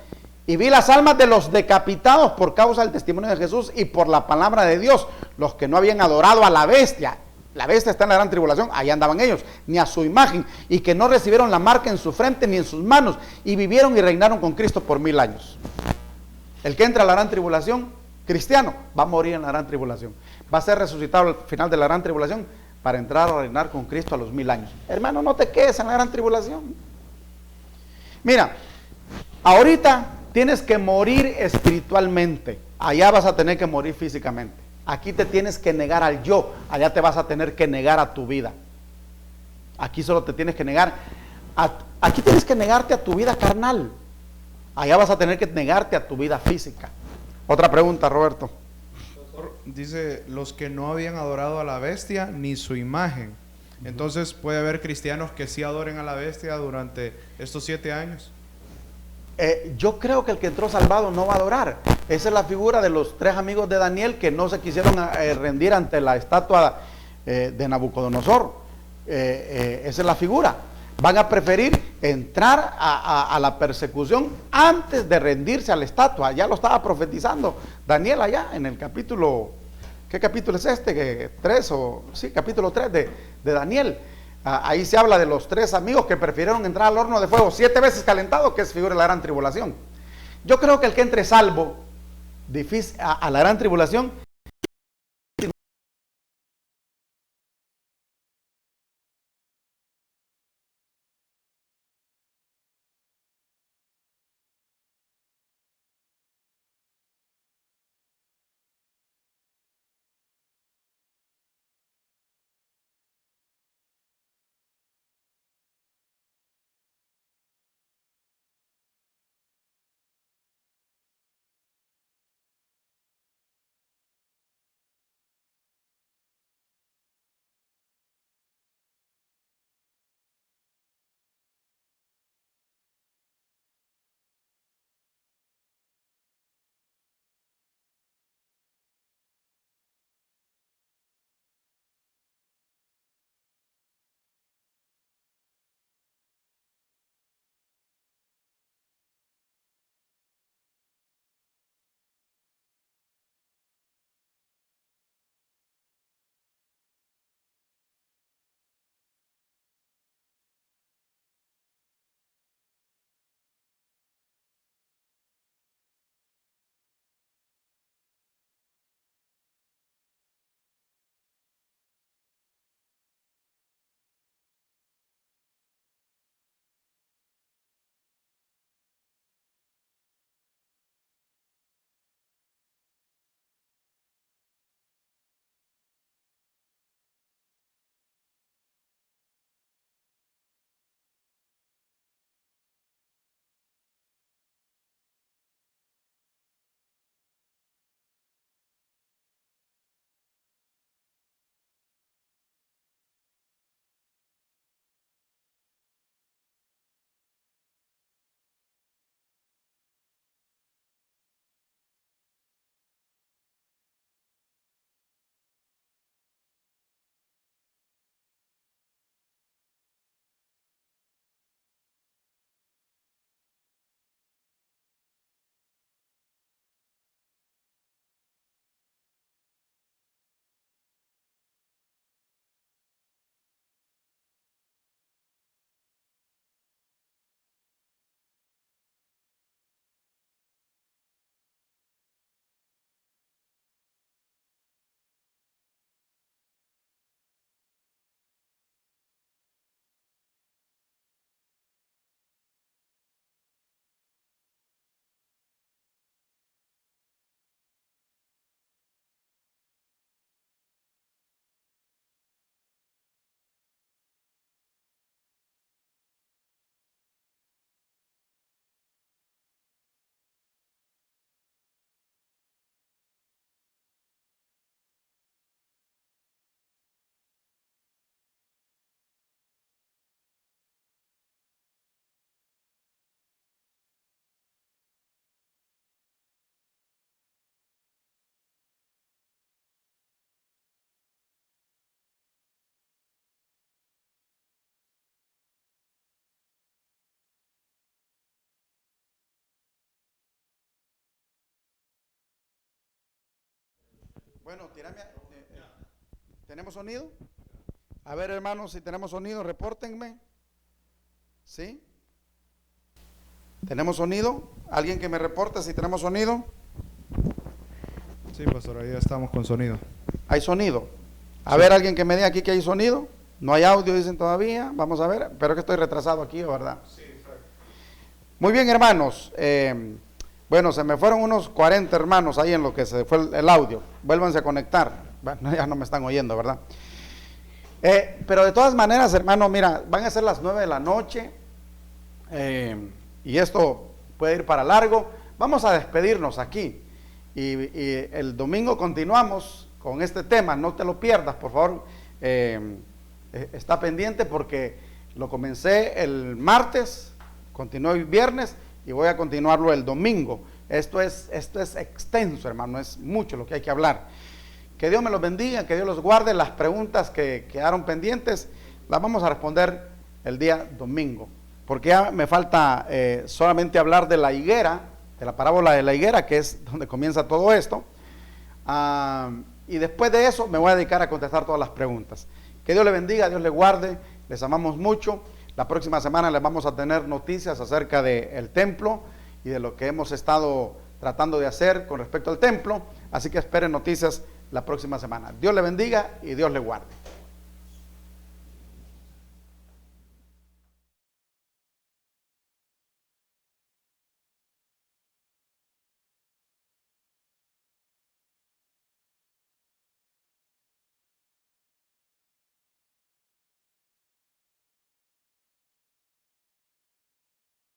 y vi las almas de los decapitados por causa del testimonio de Jesús y por la palabra de Dios, los que no habían adorado a la bestia. La bestia está en la gran tribulación, ahí andaban ellos, ni a su imagen, y que no recibieron la marca en su frente ni en sus manos, y vivieron y reinaron con Cristo por 1000 años. El que entra a la gran tribulación, cristiano, va a morir en la gran tribulación. Va a ser resucitado al final de la gran tribulación para entrar a reinar con Cristo a los 1000 años. Hermano, no te quedes en la gran tribulación. Mira, ahorita tienes que morir espiritualmente. Allá vas a tener que morir físicamente. Aquí te tienes que negar al yo. Allá te vas a tener que negar a tu vida. Aquí solo te tienes que negar. Aquí tienes que negarte a tu vida carnal. Allá vas a tener que negarte a tu vida física. Otra pregunta, Roberto. Dice, los que no habían adorado a la bestia ni su imagen. Entonces, ¿puede haber cristianos que sí adoren a la bestia durante estos 7 años? Yo creo que el que entró salvado no va a adorar. Esa es la figura de los 3 amigos de Daniel que no se quisieron rendir ante la estatua de Nabucodonosor. Esa es la figura. Van a preferir entrar a la persecución antes de rendirse a la estatua. Ya lo estaba profetizando Daniel allá en el capítulo, ¿qué capítulo es este? 3 sí, capítulo 3 de Daniel. Ahí se habla de los 3 amigos que prefirieron entrar al horno de fuego 7 veces calentado, que es figura de la gran tribulación. Yo creo que el que entre salvo a la gran tribulación Bueno, tírame. ¿Tenemos sonido? A ver, hermanos, si tenemos sonido, repórtenme. ¿Sí? ¿Tenemos sonido? ¿Alguien que me reporte si tenemos sonido? Sí, pastor, ahí ya estamos con sonido. ¿Hay sonido? A ver, alguien que me diga aquí que hay sonido. No hay audio, dicen todavía. Vamos a ver. Pero que estoy retrasado aquí, ¿verdad? Sí, exacto. Muy bien, hermanos. Bueno, se me fueron unos 40 hermanos ahí en lo que se fue el audio. Vuélvanse a conectar. Bueno, ya no me están oyendo, ¿verdad? Pero de todas maneras, hermano, mira, van a ser las 9 de la noche. Y esto puede ir para largo. Vamos a despedirnos aquí. Y el domingo continuamos con este tema. No te lo pierdas, por favor. Está pendiente porque lo comencé el martes, continué el viernes y voy a continuarlo el domingo. Esto es extenso, hermano, es mucho lo que hay que hablar. Que Dios me los bendiga, que Dios los guarde. Las preguntas que quedaron pendientes las vamos a responder el día domingo, porque ya me falta solamente hablar de la higuera, de la parábola de la higuera, que es donde comienza todo esto. Y después de eso me voy a dedicar a contestar todas las preguntas. Que Dios le bendiga, Dios le guarde, les amamos mucho. La próxima semana les vamos a tener noticias acerca del templo y de lo que hemos estado tratando de hacer con respecto al templo. Así que esperen noticias la próxima semana. Dios le bendiga y Dios le guarde.